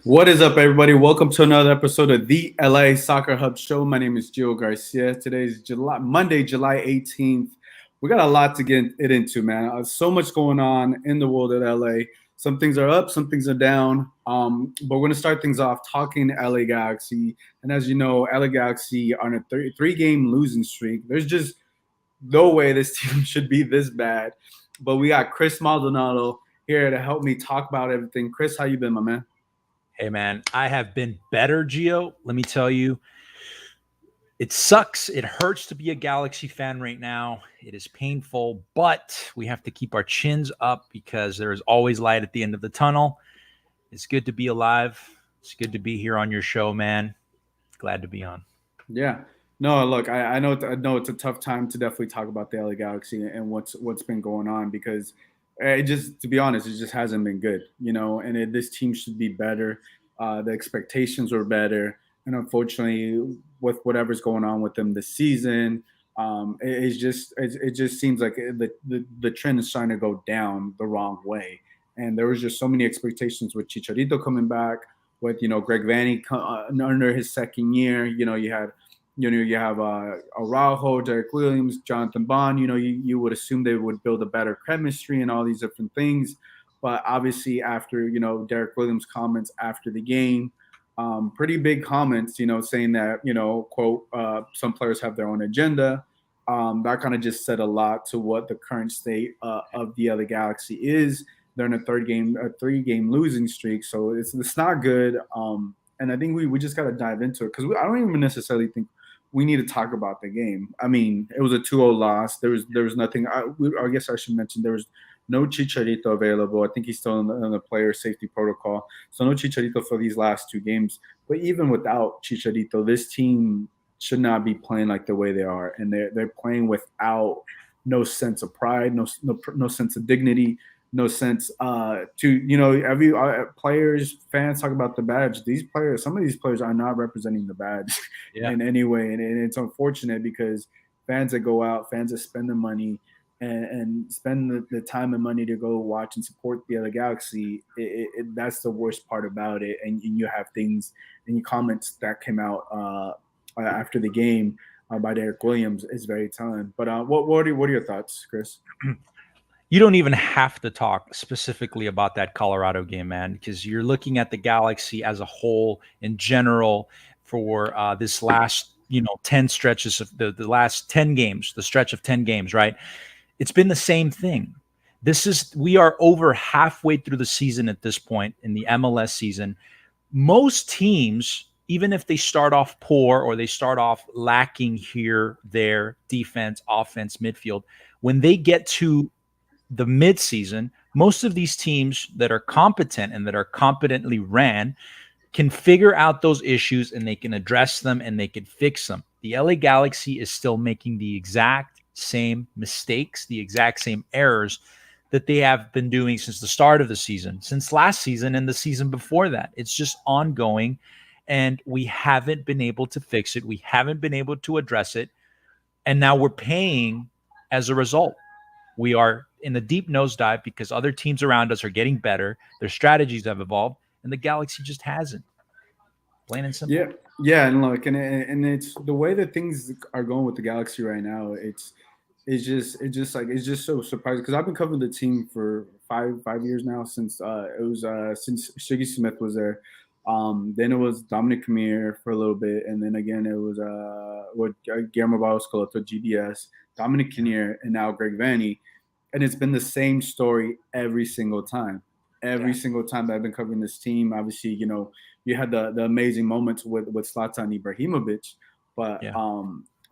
What is up, everybody? Welcome to another episode of the LA Soccer Hub Show. My name is Gio Garcia. Today's Monday, July 18th. We got a lot to get it into, man. So much going on in the world of LA. Some things are up, some things are down. But we're going to start things off talking LA Galaxy. And as you know, LA Galaxy are on a three-game losing streak. There's just no way this team should be this bad. But we got Chris Maldonado here to help me talk about everything. Chris, how you been, my man? Hey, man, I have been better, Gio. Let me tell you, it sucks. It hurts to be a Galaxy fan right now. It is painful, but we have to keep our chins up because there is always light at the end of the tunnel. It's good to be alive. It's good to be here on your show, man. Glad to be on. Yeah. No, look, I know it's a tough time to definitely talk about the LA Galaxy and what's been going on because it just, to be honest, it just hasn't been good, And this team should be better. The expectations were better, and unfortunately, with whatever's going on with them this season, it just seems like the trend is starting to go down the wrong way. And there was just so many expectations with Chicharito coming back, with Greg Vanny under his second year. You have Araujo, Derrick Williams, Jonathan Bond. You would assume they would build a better chemistry and all these different things. But obviously, after Derrick Williams' comments after the game, pretty big comments, saying that quote, some players have their own agenda. That kind of just said a lot to what the current state of the other Galaxy is. They're in a three-game losing streak, so it's not good. And I think we just got to dive into it because I don't even necessarily think we need to talk about the game. I mean, it was a 2-0 loss. There was nothing. I guess I should mention there was no Chicharito available. I think he's still in the player safety protocol. So no Chicharito for these last two games. But even without Chicharito, this team should not be playing like the way they are, and they're playing without no sense of pride, no sense of dignity, no sense every players, fans talk about the badge. Some of these players are not representing the badge in any way, and it's unfortunate because fans that go out, fans that spend the money and spend the time and money to go watch and support the other Galaxy, that's the worst part about it. And you have things in your comments that came out after the game by Derrick Williams is very telling. But what are your thoughts, Chris? You don't even have to talk specifically about that Colorado game, man, because you're looking at the Galaxy as a whole in general for this last, 10 stretches of the last 10 games, the stretch of 10 games, right? It's been the same thing. We are over halfway through the season at this point in the MLS season. Most teams, even if they start off poor or they start off lacking here, there, defense, offense, midfield, when they get to the midseason, most of these teams that are competent and that are competently ran can figure out those issues and they can address them and they can fix them. The LA Galaxy is still making the exact same mistakes, the exact same errors that they have been doing since the start of the season, since last season and the season before that. It's just ongoing, and we haven't been able to fix it. We haven't been able to address it, and now we're paying as a result. We are in a deep nosedive because other teams around us are getting better. Their strategies have evolved, and the Galaxy just hasn't. Plain and simple. Yeah, and look, and it's the way that things are going with the Galaxy right now. It's just so surprising because I've been covering the team for five years now since since Shiggy Smith was there. Then it was Dominic Kamir for a little bit, and then again it was Guillermo Barros Coloto, GBS, Dominic Kinnear, and now Greg Vanny. And it's been the same story every single time. Every single time that I've been covering this team. Obviously, you had the amazing moments with Zlatan Ibrahimovic, but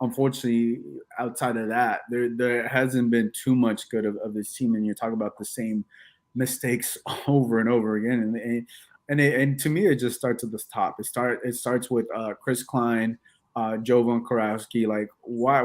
unfortunately, outside of that, there hasn't been too much good of this team. And you talk about the same mistakes over and over again, and to me, it just starts at the top. It starts with Chris Klein, Jovan Karowski. Like, why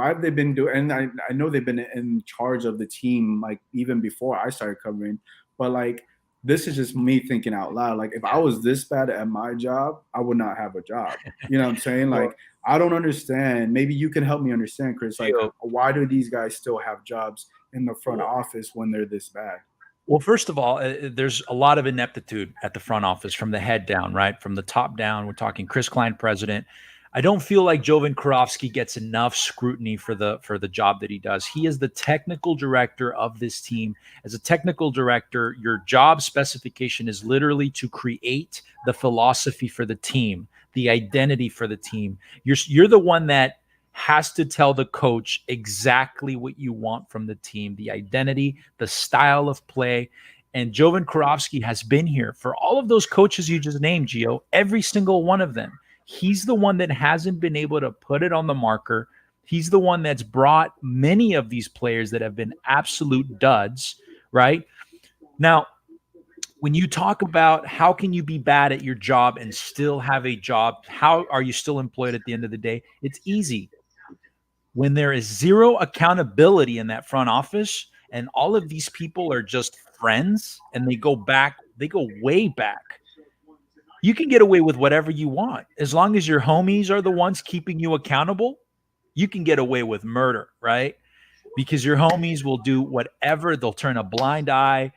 have they been doing? And I know they've been in charge of the team like even before I started covering, but like this is just me thinking out loud. Like if I was this bad at my job, I would not have a job. You know what I'm saying? Like I don't understand. Maybe you can help me understand, Chris. Like why do these guys still have jobs in the front office when they're this bad? Well, first of all, there's a lot of ineptitude at the front office from the head down, right? From the top down. We're talking Chris Klein, president. I don't feel like Jovan Karofsky gets enough scrutiny for the job that he does. He is the technical director of this team. As a technical director, your job specification is literally to create the philosophy for the team, the identity for the team. You're the one that has to tell the coach exactly what you want from the team, the identity, the style of play. And Jovan Karofsky has been here for all of those coaches you just named, Gio, every single one of them. He's the one that hasn't been able to put it on the marker. He's the one that's brought many of these players that have been absolute duds, right? Now, when you talk about how can you be bad at your job and still have a job, how are you still employed at the end of the day? It's easy. When there is zero accountability in that front office and all of these people are just friends and they go way back, you can get away with whatever you want. As long as your homies are the ones keeping you accountable, you can get away with murder, right? Because your homies will do whatever. They'll turn a blind eye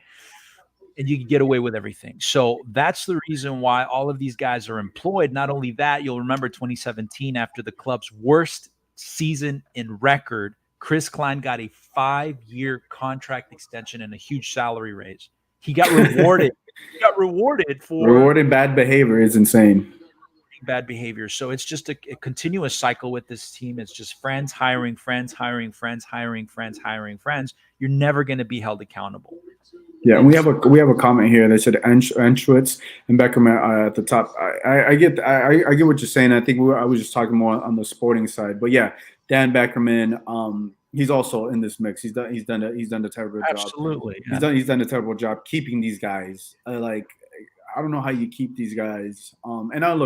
and you can get away with everything. So that's the reason why all of these guys are employed. Not only that, you'll remember 2017, after the club's worst season in record, Chris Klein got a 5-year contract extension and a huge salary raise. He got rewarded. He got rewarded for rewarded bad behavior is insane. Bad behavior. So it's just a continuous cycle with this team. It's just friends hiring friends, hiring friends, hiring friends, hiring friends. You're never going to be held accountable. Yeah, and we have a comment here that said Anschwitz and Beckerman at the top. I get what you're saying. I think I was just talking more on the sporting side, but yeah, Dan Beckerman, he's also in this mix. He's done a terrible job. Absolutely, yeah. He's done a terrible job keeping these guys. I don't know how you keep these guys. And I'm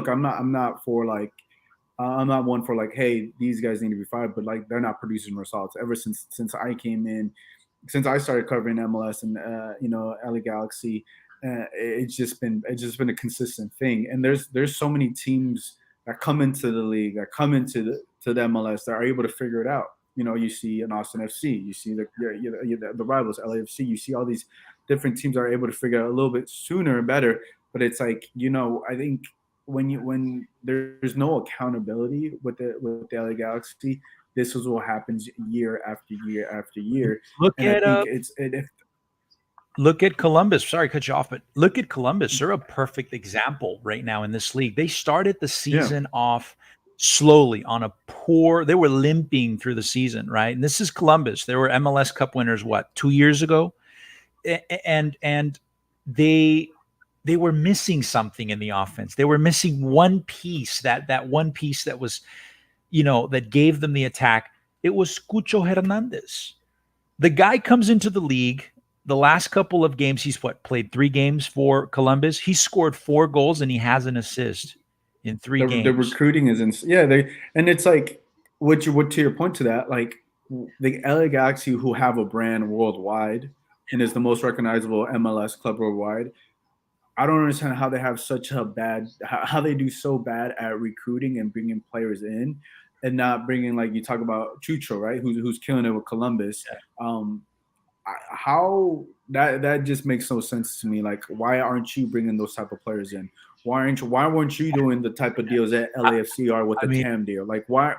not one for like, hey, these guys need to be fired, but like they're not producing results ever since I came in. Since I started covering MLS and LA Galaxy, it's just been a consistent thing. And there's so many teams that come into the league, that come into the MLS, that are able to figure it out. You see an Austin FC, you see the rivals LAFC, you see all these different teams are able to figure it out a little bit sooner and better. But it's like, I think when there's no accountability with the LA Galaxy, this is what happens year after year after year. Look at Columbus. Sorry to cut you off, but look at Columbus. They're a perfect example right now in this league. They started the season off slowly on a poor. They were limping through the season, right? And this is Columbus. They were MLS Cup winners 2 years ago, and they were missing something in the offense. They were missing one piece. That one piece that was, that gave them the attack. It was Cucho Hernandez. The guy comes into the league. The last couple of games, he's played 3 games for Columbus. He scored 4 goals and he has an assist in 3 games. The recruiting is and it's like what to your point to that, like the LA Galaxy, who have a brand worldwide and is the most recognizable MLS club worldwide. I don't understand how they have such a how they do so bad at recruiting and bringing players in, and not bringing, like you talk about Chucho, right? Who's killing it with Columbus. How that just makes no sense to me. Like, why aren't you bringing those type of players in? Why weren't you doing the type of deals that LAFC are with the TAM deal? Like, why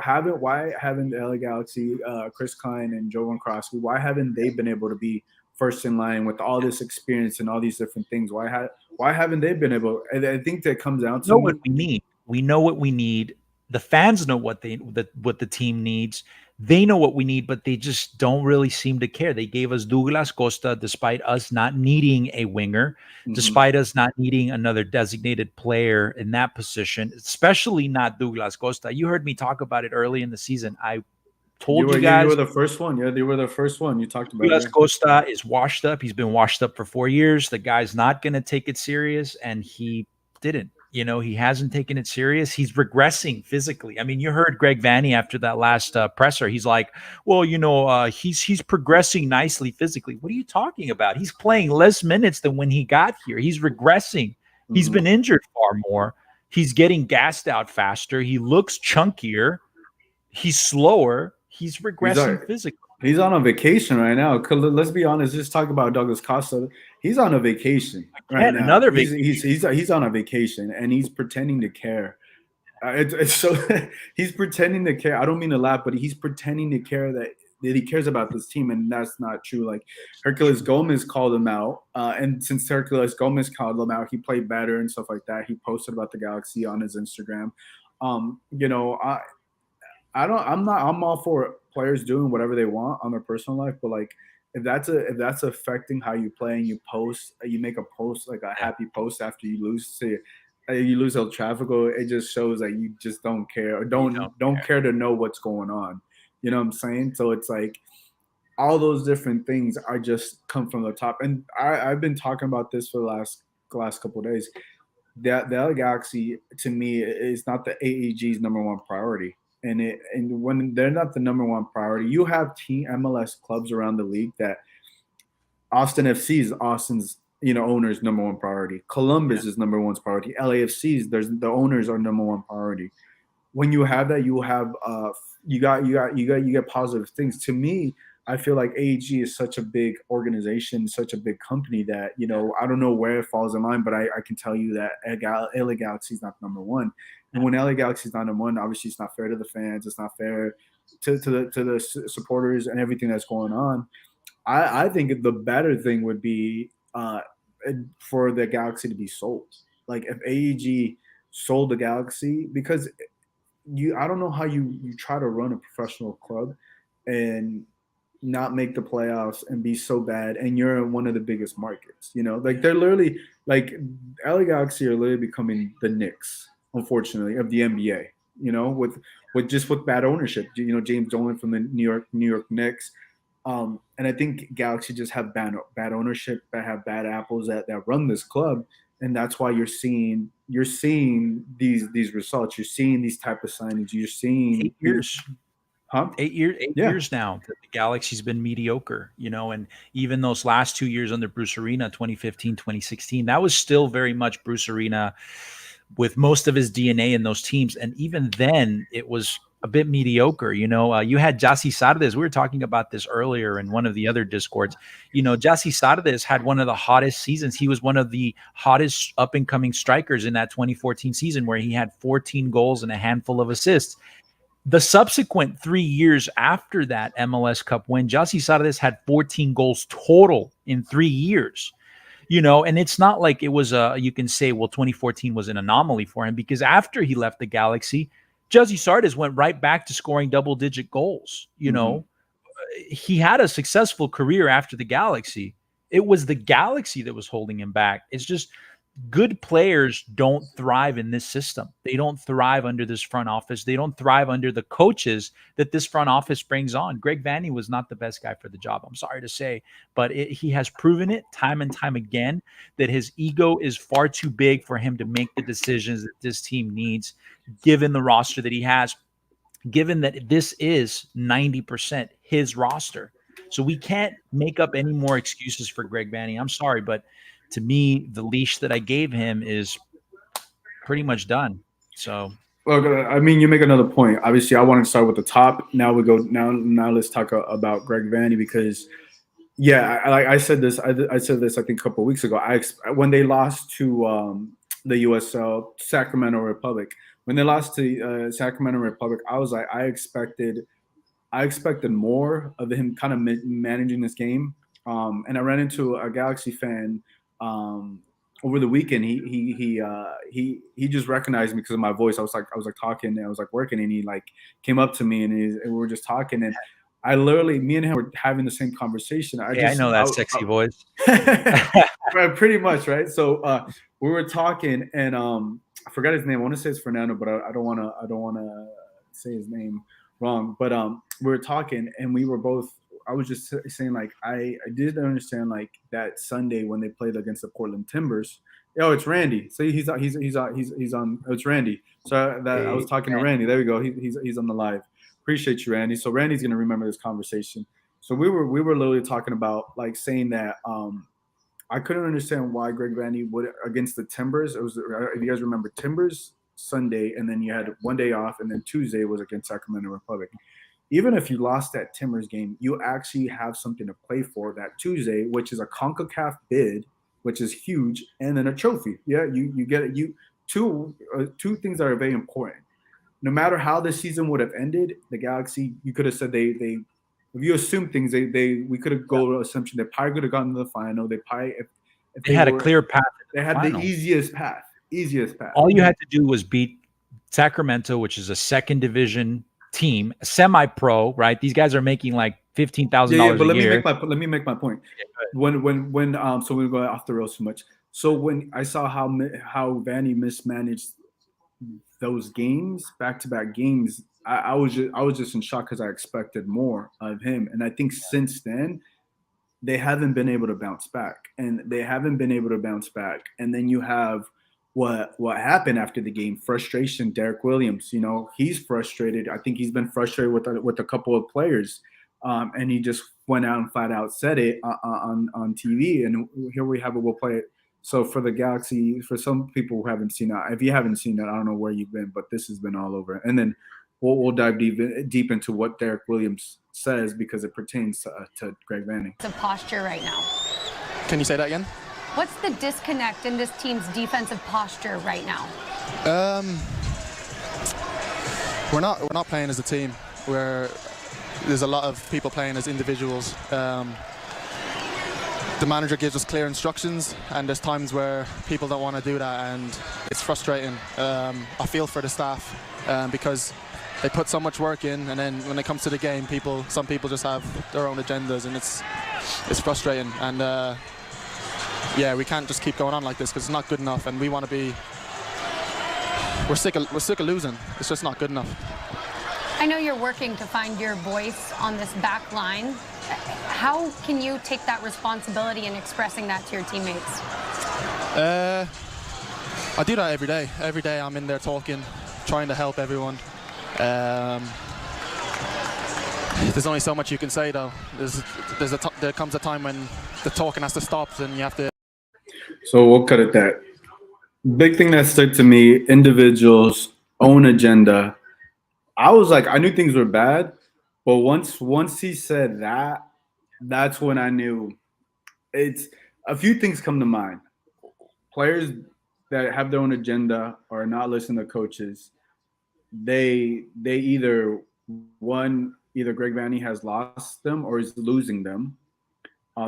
haven't the LA Galaxy, Chris Klein and Jovan Karofsky, why haven't they been able to be first in line with all this experience and all these different things? Why haven't they been able? I think that comes down to what we need. We know what we need. The fans know what the team needs. They know what we need, but they just don't really seem to care. They gave us Douglas Costa despite us not needing a winger, despite us not needing another designated player in that position, especially not Douglas Costa. You heard me talk about it early in the season. I told you guys. You were the first one. Yeah, they were the first one. You talked about Douglas Costa is washed up. He's been washed up for 4 years. The guy's not going to take it serious, and he didn't. He hasn't taken it serious. He's regressing physically. I mean, you heard Greg Vanney after that last presser. He's like, well, he's progressing nicely physically. What are you talking about? He's playing less minutes than when he got here. He's regressing. He's been injured far more. He's getting gassed out faster. He looks chunkier. He's slower. He's regressing physically. He's on a vacation right now. Let's be honest. Just talk about Douglas Costa. He's on a vacation right Again, now. another He's vacation. he's he's on a vacation and he's pretending to care. It's so he's pretending to care. I don't mean to laugh, but he's pretending to care that he cares about this team, and that's not true. Like Hercules Gomez called him out, and since Hercules Gomez called him out, he played better and stuff like that. He posted about the Galaxy on his Instagram. You know, I don't. I'm not. I'm all for players doing whatever they want on their personal life, but like if that's affecting how you play and you post, you make a post like a Yeah, happy post after you lose El Tráfico, it just shows that you just don't care or you don't don't care. care to know what's going on. You know what I'm saying? So it's like all those different things are just come from the top. And I've been talking about this for the last couple of days. That the LA Galaxy to me is not the AEG's number one priority. And when they're not the number one priority, you have team MLS clubs around the league that Austin FC is Austin's owner's number one priority. Yeah. Columbus is number one's priority. LAFC's there's the owners are number one priority. When you have that, you have you get positive things. To me, I feel like AEG is such a big organization, such a big company that I don't know where it falls in line, but I can tell you that LA Galaxy is not number one. And when LA Galaxy is not number one, obviously it's not fair to the fans. It's not fair to the supporters and everything that's going on. I think the better thing would be for the Galaxy to be sold. Like if AEG sold the Galaxy, because I don't know how you try to run a professional club and not make the playoffs and be so bad, and you're in one of the biggest markets. Like they're literally like LA Galaxy are literally becoming the Knicks, unfortunately, of the NBA. With bad ownership. James Dolan from the New York Knicks. And I think Galaxy just have bad ownership, that have bad apples that run this club, and that's why you're seeing these results. You're seeing these type of signings. You're seeing eight years. huh? 8 years, eight Yeah, years now that the Galaxy's been mediocre, and even those last 2 years under Bruce Arena, 2015, 2016, that was still very much Bruce Arena with most of his DNA in those teams. And even then, it was a bit mediocre. You had Jassy Sardes. We were talking about this earlier in one of the other Discords. Jassy Sardes had one of the hottest seasons. He was one of the hottest up and coming strikers in that 2014 season, where he had 14 goals and a handful of assists. The subsequent 3 years after that MLS Cup win, Jassy Sardes had 14 goals total in 3 years. And it's not like it was you can say, well, 2014 was an anomaly for him, because after he left the Galaxy, Jassy Sardes went right back to scoring double-digit goals. mm-hmm. He had a successful career after the Galaxy. It was the Galaxy that was holding him back. It's just good players don't thrive in this system. They don't thrive under this front office. They don't thrive under the coaches that this front office brings on. Greg Vanney was not the best guy for the job, I'm sorry to say, but he has proven it time and time again that his ego is far too big for him to make the decisions that this team needs, given the roster that he has, given that this is 90% his roster. So we can't make up any more excuses for Greg Vanney. I'm sorry, but to me, the leash that I gave him is pretty much done. So Look, I mean, you make another point. Obviously, I want to start with the top. Now we go. Now let's talk about Greg Vanney, because yeah, I said this. I said this I think a couple of weeks ago. When they lost to the USL Sacramento Republic, when they lost to Sacramento Republic, I was like, I expected more of him kind of managing this game. And I ran into a Galaxy fan over the weekend. He just recognized me because of my voice. I was like talking, and I was like working, and he like came up to me, and we were just talking, and me and him were having the same conversation. hey, I know that sexy voice. Right, pretty much, right? So we were talking, and I forgot his name. I want to say it's Fernando, but I don't want to say his name wrong. But we were talking, and we were both. I was just saying, like, I didn't understand, like, that Sunday when they played against the Portland Timbers. Oh, it's Randy. So he's on. Oh, it's Randy. So that I was talking to Randy. There we go. He's on the live. Appreciate you, Randy. So Randy's gonna remember this conversation. So we were literally talking about, like, saying that I couldn't understand why Greg Vanney would, against the Timbers. It was, if you guys remember, Timbers Sunday, and then you had one day off, and then Tuesday was against Sacramento Republic. even if you lost that Timbers game, you actually have something to play for that Tuesday, which is a CONCACAF bid, which is huge, and then a trophy. Yeah, you get it. Two things that are very important. No matter how the season would have ended, the Galaxy, you could have said they if you assume things, we could have go to assumption they probably could have gotten to the final. They probably if They had a clear path. they had the easiest path. All you had to do was beat Sacramento, which is a second division team, semi-pro, right? These guys are making like $15,000 a year. Let me make my point. When so we go off the rails too much. So when I saw how Vanny mismanaged those games, back-to-back games, I was just in shock because I expected more of him. And I think since then, they haven't been able to bounce back. And then you have what happened after the game, frustration. Derrick Williams, he's frustrated. I think he's been frustrated with a couple of players. And he just went out and flat out said it on TV. And here we have it. We'll play it. So for the Galaxy, for some people who haven't seen that, if you haven't seen that, I don't know where you've been, but this has been all over. And then we'll dive deep into what Derrick Williams says because it pertains to Greg Vanny. It's a posture right now. Can you say that again? What's the disconnect in this team's defensive posture right now? We're not playing as a team. There's a lot of people playing as individuals. The manager gives us clear instructions, and there's times where people don't want to do that, and it's frustrating. I feel for the staff because they put so much work in, and then when it comes to the game, some people just have their own agendas, and it's frustrating. And yeah, we can't just keep going on like this because it's not good enough, and we want to be. We're sick of losing. It's just not good enough. I know you're working to find your voice on this back line. How can you take that responsibility in expressing that to your teammates? I do that every day. Every day I'm in there talking, trying to help everyone. There's only so much you can say, though. There comes a time when the talking has to stop, and you have to. So we'll cut it that. Big thing that stood to me: individuals, own agenda. I was like, I knew things were bad, but once he said that, that's when I knew. It's a few things come to mind. Players that have their own agenda or not listening to coaches, they either Greg Vanny has lost them or is losing them.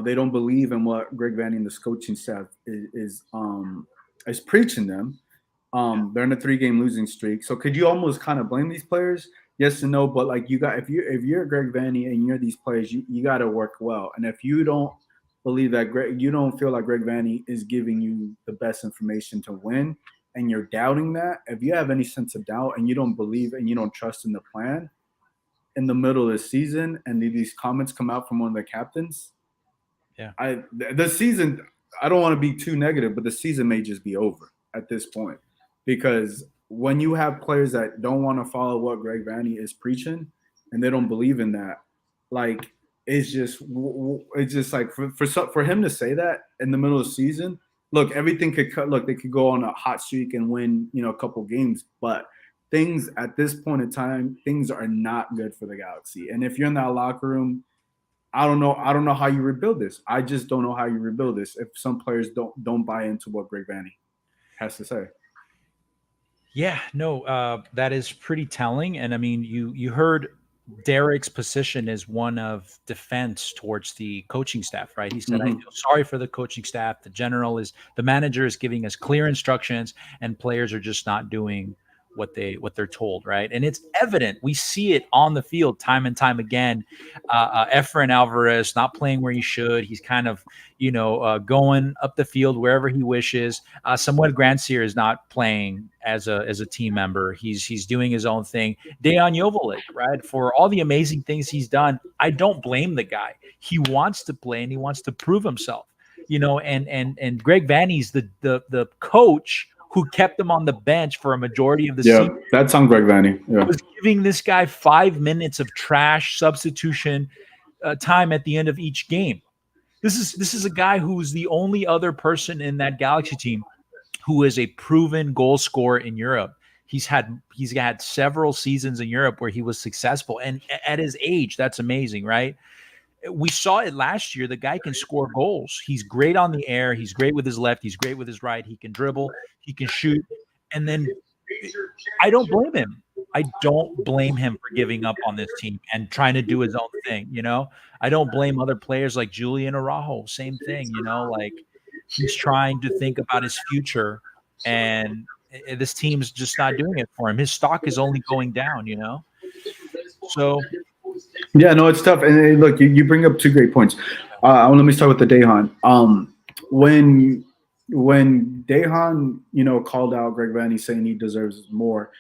They don't believe in what Greg Vanny and this coaching staff is preaching them. They're in a 3-game losing streak. So could you almost kind of blame these players? Yes and no, but like if you're Greg Vanny and you're these players, you got to work well. And if you don't believe that you don't feel like Greg Vanny is giving you the best information to win, and you're doubting that, if you have any sense of doubt and you don't believe and you don't trust in the plan in the middle of the season, and these comments come out from one of the captains, the season, I don't want to be too negative, but the season may just be over at this point. Because when you have players that don't want to follow what Greg Vanny is preaching and they don't believe in that, like it's just like for him to say that in the middle of the season, look, everything could cut. Look, they could go on a hot streak and win, a couple games, but things at this point in time, things are not good for the Galaxy. And if you're in that locker room, I don't know how you rebuild this. I just don't know how you rebuild this if some players don't buy into what Greg Vanny has to say. Yeah, no, that is pretty telling. And I mean, you heard Derrick's position is one of defense towards the coaching staff, right? He said, I feel sorry for the coaching staff. The manager is giving us clear instructions and players are just not doing what they're told, right? And it's evident. We see it on the field time and time again. Efrain Alvarez not playing where he should. He's kind of, going up the field wherever he wishes. Samuel Grandsir is not playing as a team member. He's doing his own thing. Dejan Joveljic, right? For all the amazing things he's done, I don't blame the guy. He wants to play and he wants to prove himself. And Greg Vanny's the coach who kept him on the bench for a majority of the season. Yeah, that's on Greg Vanny. Yeah. Was giving this guy 5 minutes of trash substitution time at the end of each game. This is a guy who's the only other person in that Galaxy team who is a proven goal scorer in Europe. He's had several seasons in Europe where he was successful, and at his age, that's amazing, right? We saw it last year. The guy can score goals. He's great on the air. He's great with his left. He's great with his right. He can dribble. He can shoot. And then I don't blame him. I don't blame him for giving up on this team and trying to do his own thing. I don't blame other players like Julian Araujo. Same thing. Like he's trying to think about his future, and this team's just not doing it for him. His stock is only going down. So. Yeah, no, it's tough. And look, you bring up two great points. Let me start with the Dejan. When Dejan, called out Greg Vanney saying he deserves more,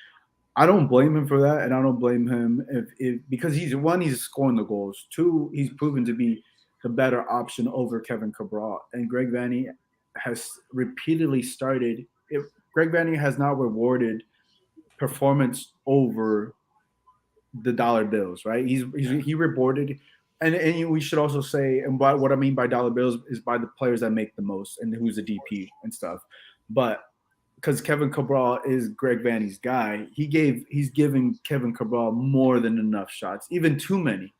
I don't blame him for that, and I don't blame him because he's scoring the goals. Two, he's proven to be the better option over Kevin Cabral. And Greg Vanney has repeatedly started. Greg Vanney has not rewarded performance over the dollar bills, right? He rewarded, and we should also say, and what I mean by dollar bills is by the players that make the most and who's a DP and stuff. But because Kevin Cabral is Greg Vanney's guy, he's giving Kevin Cabral more than enough shots, even too many.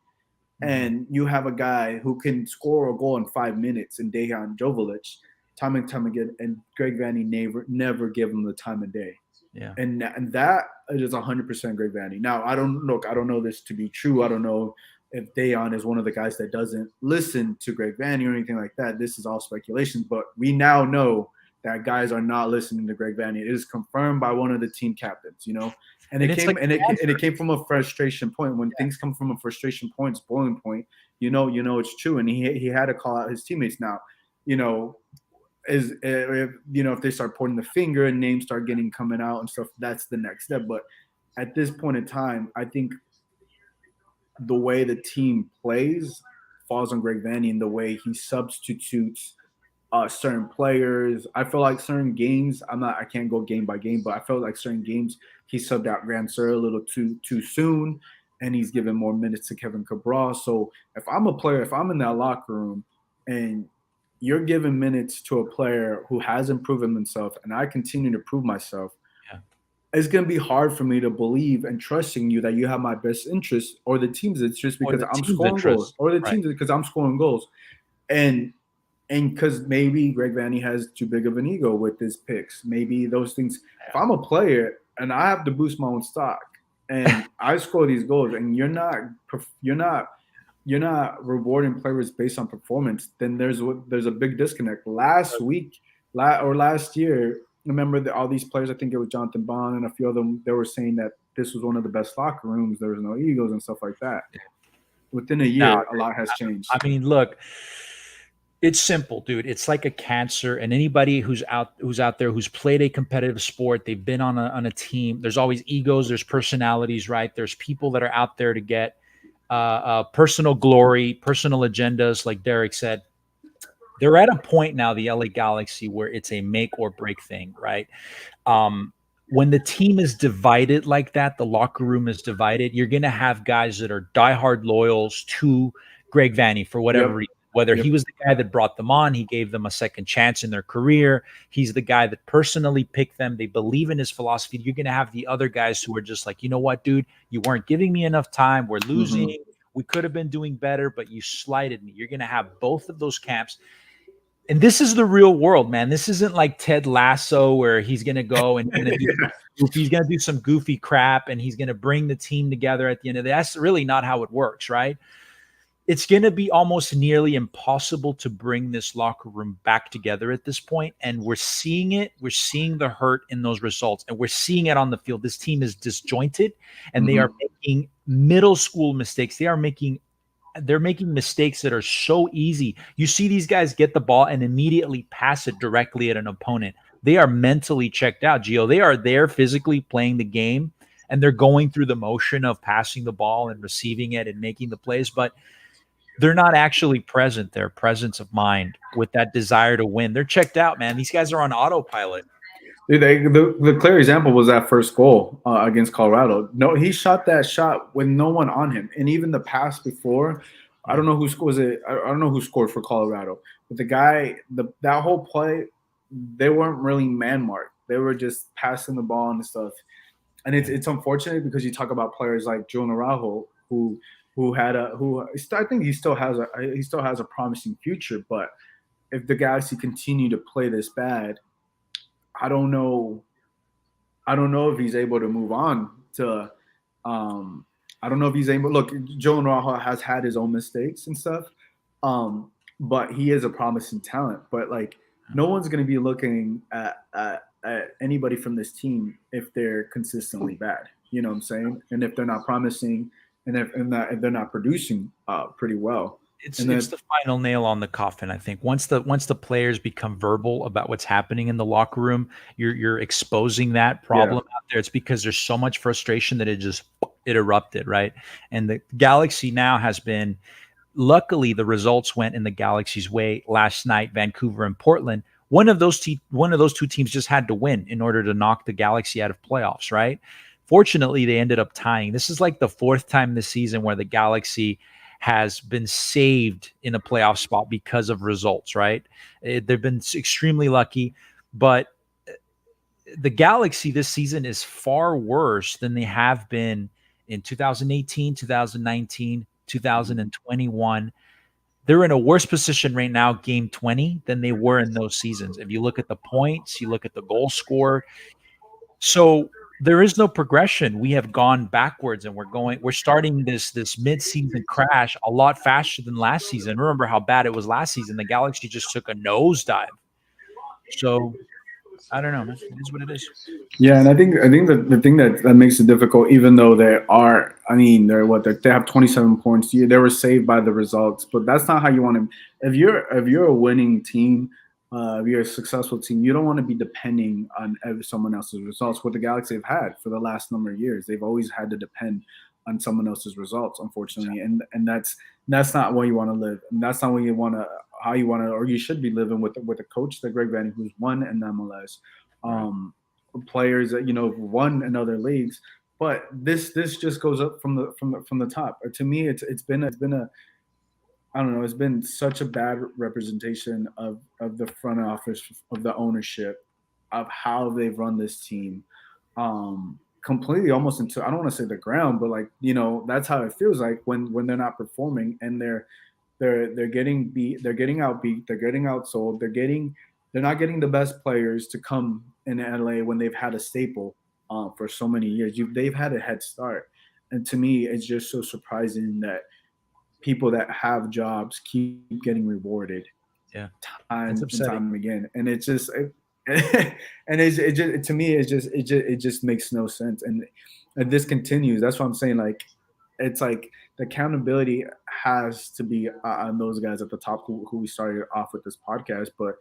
And you have a guy who can score a goal in 5 minutes in Dejan Joveljic time and time again, and Greg Vanney never give him the time of day. Yeah, and that is 100% Greg Vanney. Now, I don't know this to be true. I don't know if Dejan is one of the guys that doesn't listen to Greg Vanney or anything like that. This is all speculation, but we now know that guys are not listening to Greg Vanney. It is confirmed by one of the team captains, and it came from a frustration point. When things come from a frustration point, boiling point, it's true. And he had to call out his teammates. Now, if they start pointing the finger and names start coming out and stuff, that's the next step. But at this point in time, I think the way the team plays falls on Greg Vanney and the way he substitutes certain players. I feel like certain games, I can't go game by game, but I felt like certain games he subbed out Grandsir a little too soon, and he's given more minutes to Kevin Cabral. So if I'm a player, if I'm in that locker room and you're giving minutes to a player who hasn't proven himself, and I continue to prove myself, it's going to be hard for me to believe and trusting you that you have my best interest or the team's interest because I'm scoring goals, or the team's because I'm scoring goals. And because maybe Greg Vanney has too big of an ego with his picks. Maybe those things. If I'm a player and I have to boost my own stock and I score these goals and you're not rewarding players based on performance, then there's a big disconnect. Last year, remember all these players, I think it was Jonathan Bond and a few of them, they were saying that this was one of the best locker rooms. There was no egos and stuff like that. Within a year, a lot has changed. I mean, look, it's simple, dude. It's like a cancer, and anybody who's out there who's played a competitive sport, they've been on a team. There's always egos. There's personalities, right? There's people that are out there to get personal glory, personal agendas, like Derrick said. They're at a point now, the LA Galaxy, where it's a make or break thing, right? When the team is divided like that, the locker room is divided, you're going to have guys that are diehard loyals to Greg Vanney for whatever reason. Whether he was the guy that brought them on, he gave them a second chance in their career. He's the guy that personally picked them. They believe in his philosophy. You're going to have the other guys who are just like, you know what, dude, you weren't giving me enough time. We're losing. We could have been doing better, but you slighted me. You're going to have both of those camps. And this is the real world, man. This isn't like Ted Lasso where he's going to go and he's going to do some goofy crap and he's going to bring the team together at the end of the day. That's really not how it works, right? It's going to be almost nearly impossible to bring this locker room back together at this point. And we're seeing it. We're seeing the hurt in those results. And we're seeing it on the field. This team is disjointed and they are making middle school mistakes. They're making mistakes that are so easy. You see these guys get the ball and immediately pass it directly at an opponent. They are mentally checked out, Gio. They are there physically playing the game and they're going through the motion of passing the ball and receiving it and making the plays. But they're not actually present. Their presence of mind with that desire to win. They're checked out, man. These guys are on autopilot. Dude, the clear example was that first goal against Colorado. No, he shot that shot with no one on him, and even the pass before, I don't know who scores it. I don't know who scored for Colorado, but the guy, that whole play, they weren't really man marked. They were just passing the ball and stuff. and it's unfortunate because you talk about players like Joe Araujo I think he still has a promising future, but if the Galaxy continue to play this bad, I don't know if he's able to move on to. I don't know if he's able. Look, Joe Araujo has had his own mistakes and stuff, but he is a promising talent. But like, no one's going to be looking at anybody from this team if they're consistently bad. You know what I'm saying? And if they're not promising, and if they're not producing pretty well. It's the final nail on the coffin, I think. Once the players become verbal about what's happening in the locker room, you're exposing that problem out there. It's because there's so much frustration that it erupted, right? And the Galaxy now has been, luckily the results went in the Galaxy's way last night, Vancouver and Portland. One of those two teams just had to win in order to knock the Galaxy out of playoffs, right? Fortunately, they ended up tying. This is like the fourth time this season where the Galaxy has been saved in a playoff spot because of results, right? They've been extremely lucky, but the Galaxy this season is far worse than they have been in 2018, 2019, 2021. They're in a worse position right now, game 20, than they were in those seasons. If you look at the points, you look at the goal score. So there is no progression. We have gone backwards, and we're starting this mid-season crash a lot faster than last season. Remember how bad it was last season. The Galaxy just took a nosedive. So I don't know. It is what it is. Yeah, and I think the thing that makes it difficult, even though they have 27 points. They were saved by the results, but that's not how you want to. If you're a winning team, if you're a successful team, you don't want to be depending on someone else's results. What the Galaxy have had for the last number of years, they've always had to depend on someone else's results, unfortunately, and that's not where you want to live, and that's not where you want to. How you want to, or you should be living with a coach like Greg Vanney, who's won in the MLS, players that won in other leagues. But this just goes up from the top. To me, it's been I don't know. It's been such a bad representation of the front office, of the ownership, of how they've run this team, completely almost into, I don't want to say the ground, but like that's how it feels like when they're not performing and they're getting beat, they're getting outbeat, they're getting outsold, they're not getting the best players to come in LA when they've had a staple for so many years. They've had a head start, and to me, it's just so surprising that people that have jobs keep getting rewarded, time and time again, and it's just, to me, it just makes no sense, and this continues. That's what I'm saying. Like, it's like the accountability has to be on those guys at the top who we started off with this podcast. But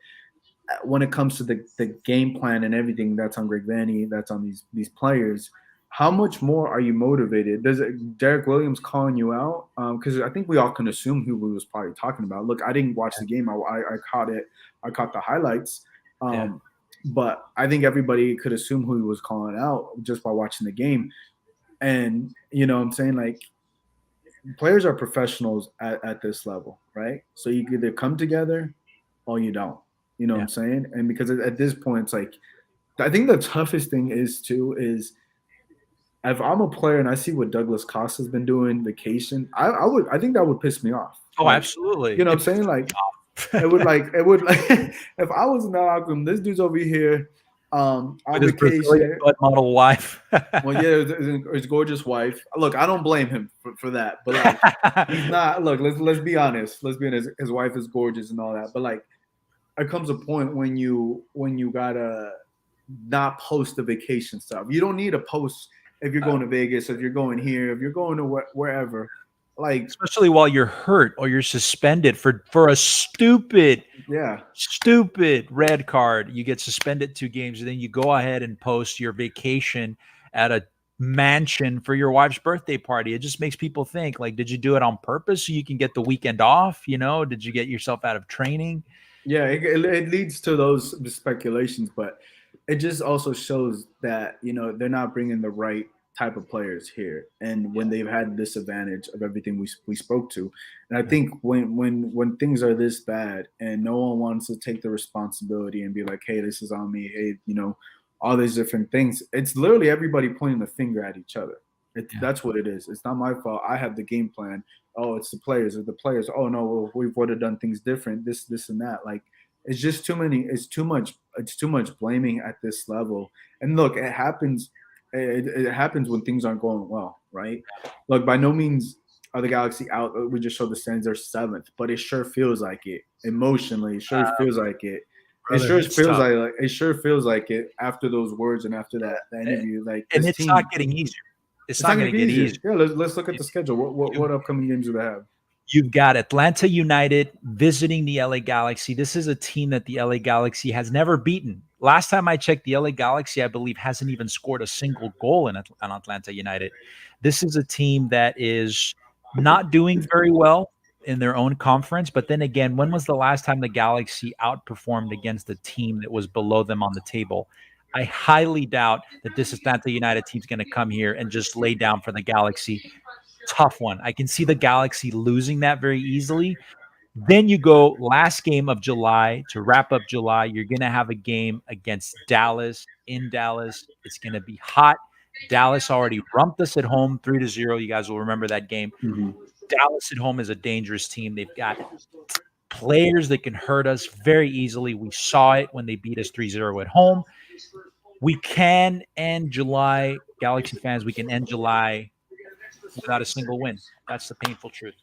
when it comes to the game plan and everything, that's on Greg Vanney, that's on these players. How much more are you motivated? Does Derrick Williams calling you out? Because I think we all can assume who we was probably talking about. Look, I didn't watch the game. I caught it. I caught the highlights. But I think everybody could assume who he was calling out just by watching the game. And what I'm saying, like, players are professionals at this level, right? So you either come together or you don't. You know what I'm saying? And because at this point, it's like, I think the toughest thing is if I'm a player and I see what Douglas Costa's been doing vacation, I think that would piss me off. Oh, like, absolutely. You know what I'm saying? Like, it would if I was in the locker room, this dude's over here on with vacation, his model wife. Well, yeah, his gorgeous wife. Look, I don't blame him for that, but like, he's not. Look, let's be honest. Let's be honest. His wife is gorgeous and all that, but like, there comes a point when you gotta not post the vacation stuff. You don't need to post if you're going to Vegas, if you're going here, if you're going to wherever. Like, especially while you're hurt or you're suspended for a stupid red card, you get suspended 2 games, and then you go ahead and post your vacation at a mansion for your wife's birthday party. It just makes people think, like, did you do it on purpose so you can get the weekend off? Did you get yourself out of training? Yeah, it leads to those speculations, but it just also shows that they're not bringing the right type of players here, and when they've had this advantage of everything we spoke to. And I think when things are this bad and no one wants to take the responsibility and be like, hey, this is on me, hey, all these different things. It's literally everybody pointing the finger at each other. That's what it is. It's not my fault. I have the game plan. Oh, it's the players. Or the players. Oh no, well, we would have done things different. This and that. Like, it's just too many. It's too much. It's too much blaming at this level. And look, it happens. It happens when things aren't going well, right? Look, by no means are the Galaxy out. We just showed the standings are 7th, but it sure feels like it emotionally. It sure feels like it. It sure feels like it sure feels like it after those words and after that interview. Like, and it's not getting easier. It's not going to get easier. Yeah, let's look at the schedule. What upcoming games do they have? You've got Atlanta United visiting the LA Galaxy. This is a team that the LA Galaxy has never beaten. Last time I checked, the LA Galaxy, I believe, hasn't even scored a single goal on Atlanta United. This is a team that is not doing very well in their own conference. But then again, when was the last time the Galaxy outperformed against a team that was below them on the table? I highly doubt that this Atlanta United team's going to come here and just lay down for the Galaxy. Tough one. I can see the Galaxy losing that very easily. Then you go last game of July to wrap up July. You're going to have a game against Dallas in Dallas. It's going to be hot. Dallas already rumped us at home 3-0. You guys will remember that game. Mm-hmm. Dallas at home is a dangerous team. They've got players that can hurt us very easily. We saw it when they beat us 3-0 at home. We can end July, Galaxy fans, we can end July without a single win. That's the painful truth.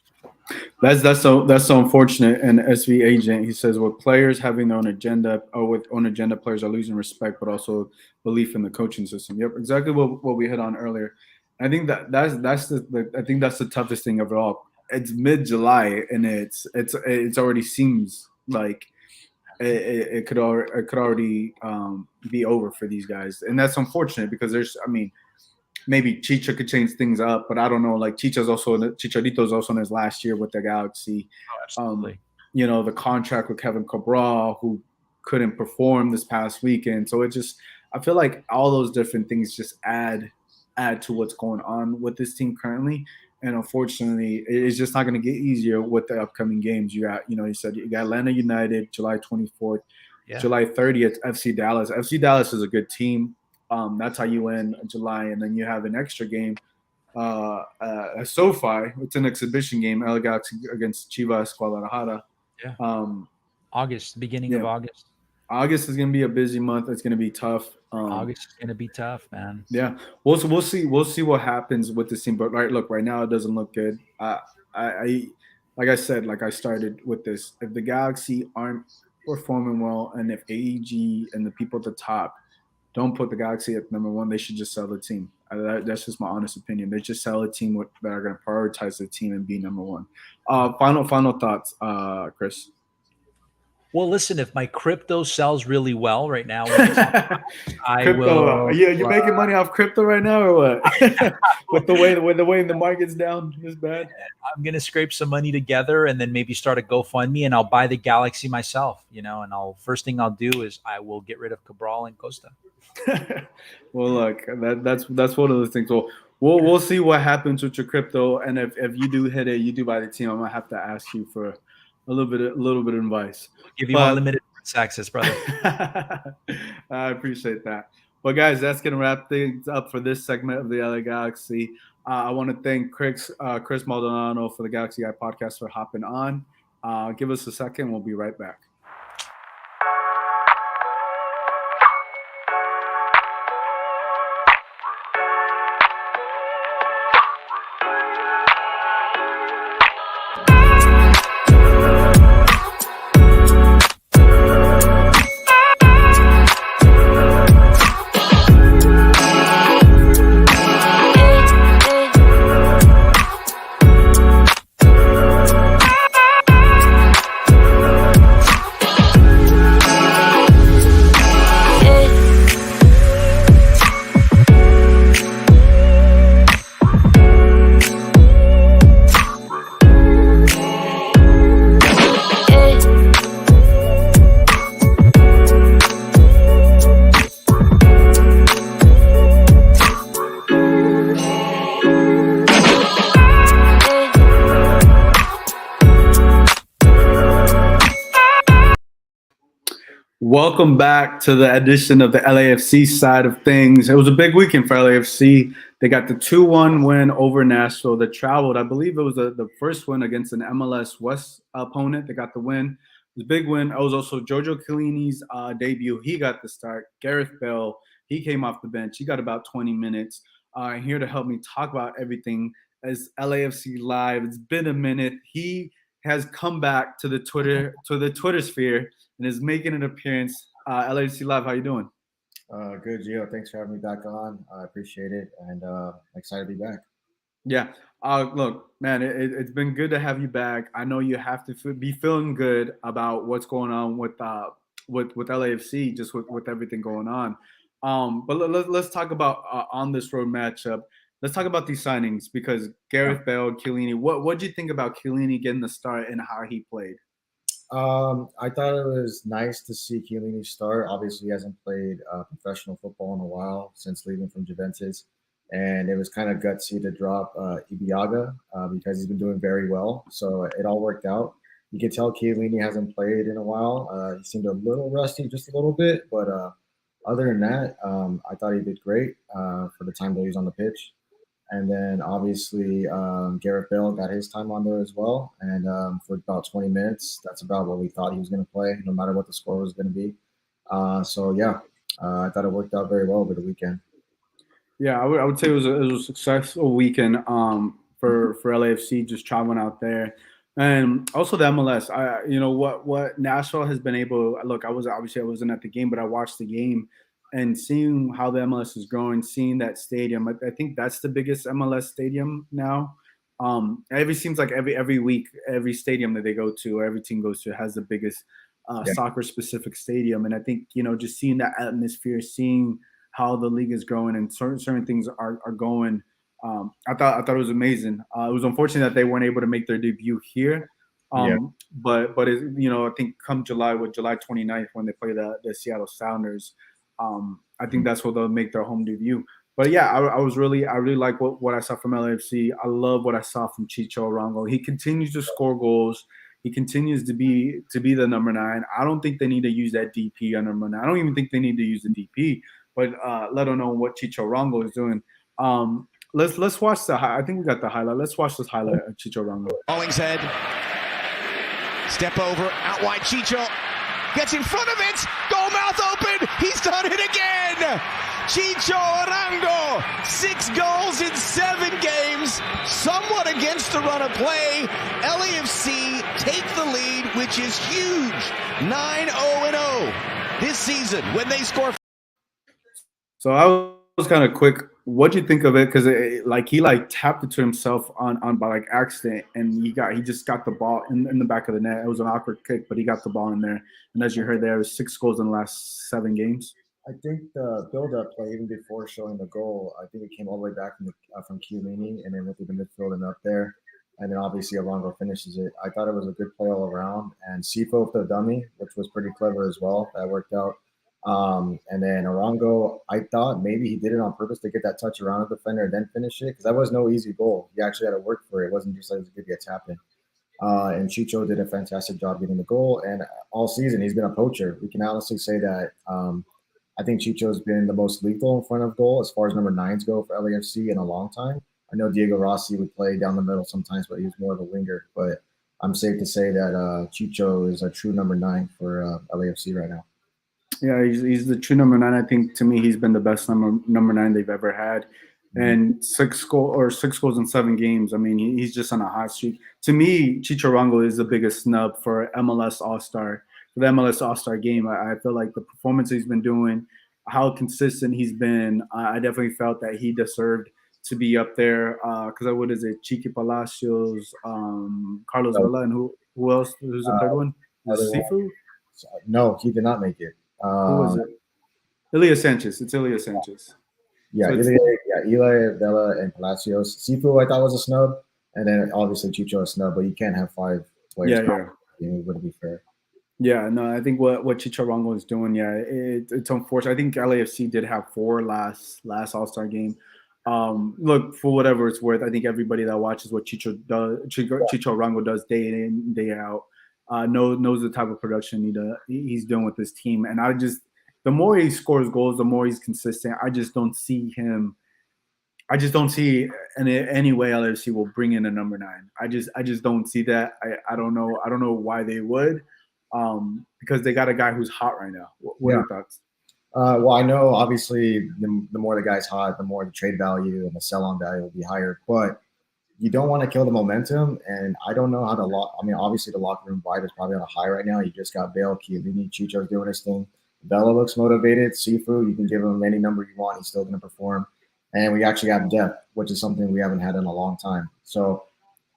That's so unfortunate. And SV agent, he says, with players having their own agenda, or with own agenda, players are losing respect, but also belief in the coaching system. Yep, exactly what we hit on earlier. I think that's the toughest thing of it all. It's mid-July, and it's already seems like it could already be over for these guys, and that's unfortunate because maybe Chicha could change things up, but I don't know. Like, Chicharito's also in his last year with the Galaxy. Oh, absolutely. The contract with Kevin Cabral, who couldn't perform this past weekend. So I feel like all those different things just add to what's going on with this team currently. And unfortunately, it's just not going to get easier with the upcoming games. You got, you said you got Atlanta United, July 24th, July 30th, FC Dallas. FC Dallas is a good team. That's how you end July. And then you have an extra game at SoFi. It's an exhibition game, LA Galaxy against Chivas Guadalajara. Yeah. August, beginning of August. August is going to be a busy month. It's going to be tough. August is going to be tough, man. Yeah, we'll see what happens with this team. But right now it doesn't look good. I like I said, like I started with this. If the Galaxy aren't performing well, and if AEG and the people at the top don't put the Galaxy at number one, they should just sell the team. That's just my honest opinion. They just sell a team that are going to prioritize the team and be number one. Final thoughts, Chris. Well, listen, if my crypto sells really well right now, I will. Yeah, you're making money off crypto right now, or what? with the way the market's down is bad. I'm gonna scrape some money together and then maybe start a GoFundMe, and I'll buy the Galaxy myself. And first thing I'll do is I will get rid of Cabral and Costa. Well, look, that's one of the things. We'll see what happens with your crypto, and if you do hit it, you do buy the team. I'm gonna have to ask you for a little bit of advice. Give you unlimited access, brother. I appreciate that. Well, guys, that's going to wrap things up for this segment of the LA Galaxy. I want to thank Chris Maldonado for the Galaxy Guy podcast for hopping on. Give us a second. We'll be right back. Welcome back to the edition of the LAFC side of things. It was a big weekend for LAFC. They got the 2-1 win over Nashville. They traveled. I believe it was the first win against an MLS West opponent. They got the win. It was a big win. It was also Giorgio Chiellini's debut. He got the start. Gareth Bale, he came off the bench. He got about 20 minutes. Here to help me talk about everything is LAFC Live. It's been a minute. He has come back to the Twitter sphere and is making an appearance. LAFC Live, how you doing? Good, Gio. Thanks for having me back on. I appreciate it, and excited to be back. Yeah. Look, man, it's been good to have you back. I know you have to be feeling good about what's going on with LAFC, just with everything going on. But let's talk about on this road matchup. Let's talk about these signings because Gareth Bale, Chiellini. What did you think about Chiellini getting the start and how he played? I thought it was nice to see Chiellini start. Obviously, he hasn't played professional football in a while since leaving from Juventus, and it was kind of gutsy to drop Ibiaga because he's been doing very well. So it all worked out. You can tell Chiellini hasn't played in a while. He seemed a little rusty, just a little bit, but other than that, I thought he did great for the time that he was on the pitch. And then obviously Gareth Bale got his time on there as well. And for about 20 minutes, that's about what we thought he was going to play, no matter what the score was going to be. I thought it worked out very well over the weekend. Yeah, I would say it was a successful weekend for LAFC, just traveling out there. And also the MLS. What Nashville has been able. Look, I wasn't at the game, but I watched the game. And seeing how the MLS is growing, seeing that stadium, I think that's the biggest MLS stadium now. Seems like every week, every stadium that they go to, or every team goes to, has the biggest soccer-specific stadium. And I think just seeing that atmosphere, seeing how the league is growing, and certain things are going. I thought it was amazing. It was unfortunate that they weren't able to make their debut here. But I think come July 29th when they play the Seattle Sounders. I think that's where they'll make their home debut. But yeah, I really like what I saw from LAFC. I love what I saw from Chicho Arango. He continues to score goals. He continues to be the number 9. I don't think they need to use that DP on number 9. I don't even think they need to use the DP. But let alone what Chicho Arango is doing. Let's watch I think we got the highlight. Let's watch this highlight of Chicho Arango. Hollingshead. Step over, out wide Chicho. Gets in front of it, goal mouth open, he's done it again! Chicho Arango, 6 goals in 7 games, somewhat against the run of play. LAFC take the lead, which is huge, 9-0-0 this season when they score. So I was kind of quick. What'd you think of it? Because he tapped it to himself on by accident, and he just got the ball in the back of the net. It was an awkward kick, but he got the ball in there. And as you heard, there was 6 goals in the last 7 games. I think the build-up play, even before showing the goal, I think it came all the way back from Chiellini, and then went through the midfield and up there, and then obviously Arango finishes it. I thought it was a good play all around, and Sifo for the dummy, which was pretty clever as well. That worked out. And then Arango, I thought maybe he did it on purpose to get that touch around the defender and then finish it, because that was no easy goal. He actually had to work for it. It wasn't just like it was going to get tapped in. And Chicho did a fantastic job getting the goal. And all season, he's been a poacher. We can honestly say that I think Chicho's been the most lethal in front of goal as far as number 9s go for LAFC in a long time. I know Diego Rossi would play down the middle sometimes, but he was more of a winger. But I'm safe to say that Chicho is a true number 9 for LAFC right now. Yeah, he's the true number 9. I think to me, he's been the best number 9 they've ever had. And 6 goals in 7 games. I mean, he's just on a hot streak. To me, Chicho Arango is the biggest snub for MLS All-Star, for the MLS All-Star game. I feel like the performance he's been doing, how consistent he's been, I definitely felt that he deserved to be up there. Because what is it? Chiqui Palacios, Carlos Vela, and who else? Who's the third one? Sifu? No, he did not make it. Who was it? Elias Sanchez. It's Elias Sanchez. Yeah, so Eli, Vela, and Palacios. Sifu, I thought was a snub, and then obviously Chicho a snub. But you can't have 5 players. It wouldn't be fair. Yeah, no, I think what Chicho Arango is doing, it's unfortunate. I think LAFC did have 4 last All-Star game. Look, for whatever it's worth, I think everybody that watches what Chicho Arango does day in, day out, knows the type of production he's doing with this team. And the more he scores goals, the more he's consistent. I just don't see any way LAFC will bring in a number 9. I just don't see that. I don't know why they would, because they got a guy who's hot right now. What are your thoughts? Well, I know obviously the more the guy's hot, the more the trade value and the sell-on value will be higher. But you don't want to kill the momentum, and I don't know how to obviously the locker room vibe is probably on a high right now. You just got Bale, Chiellini, Chicho's doing his thing. Bella looks motivated. Sifu, you can give him any number you want. He's still going to perform. And we actually have depth, which is something we haven't had in a long time. So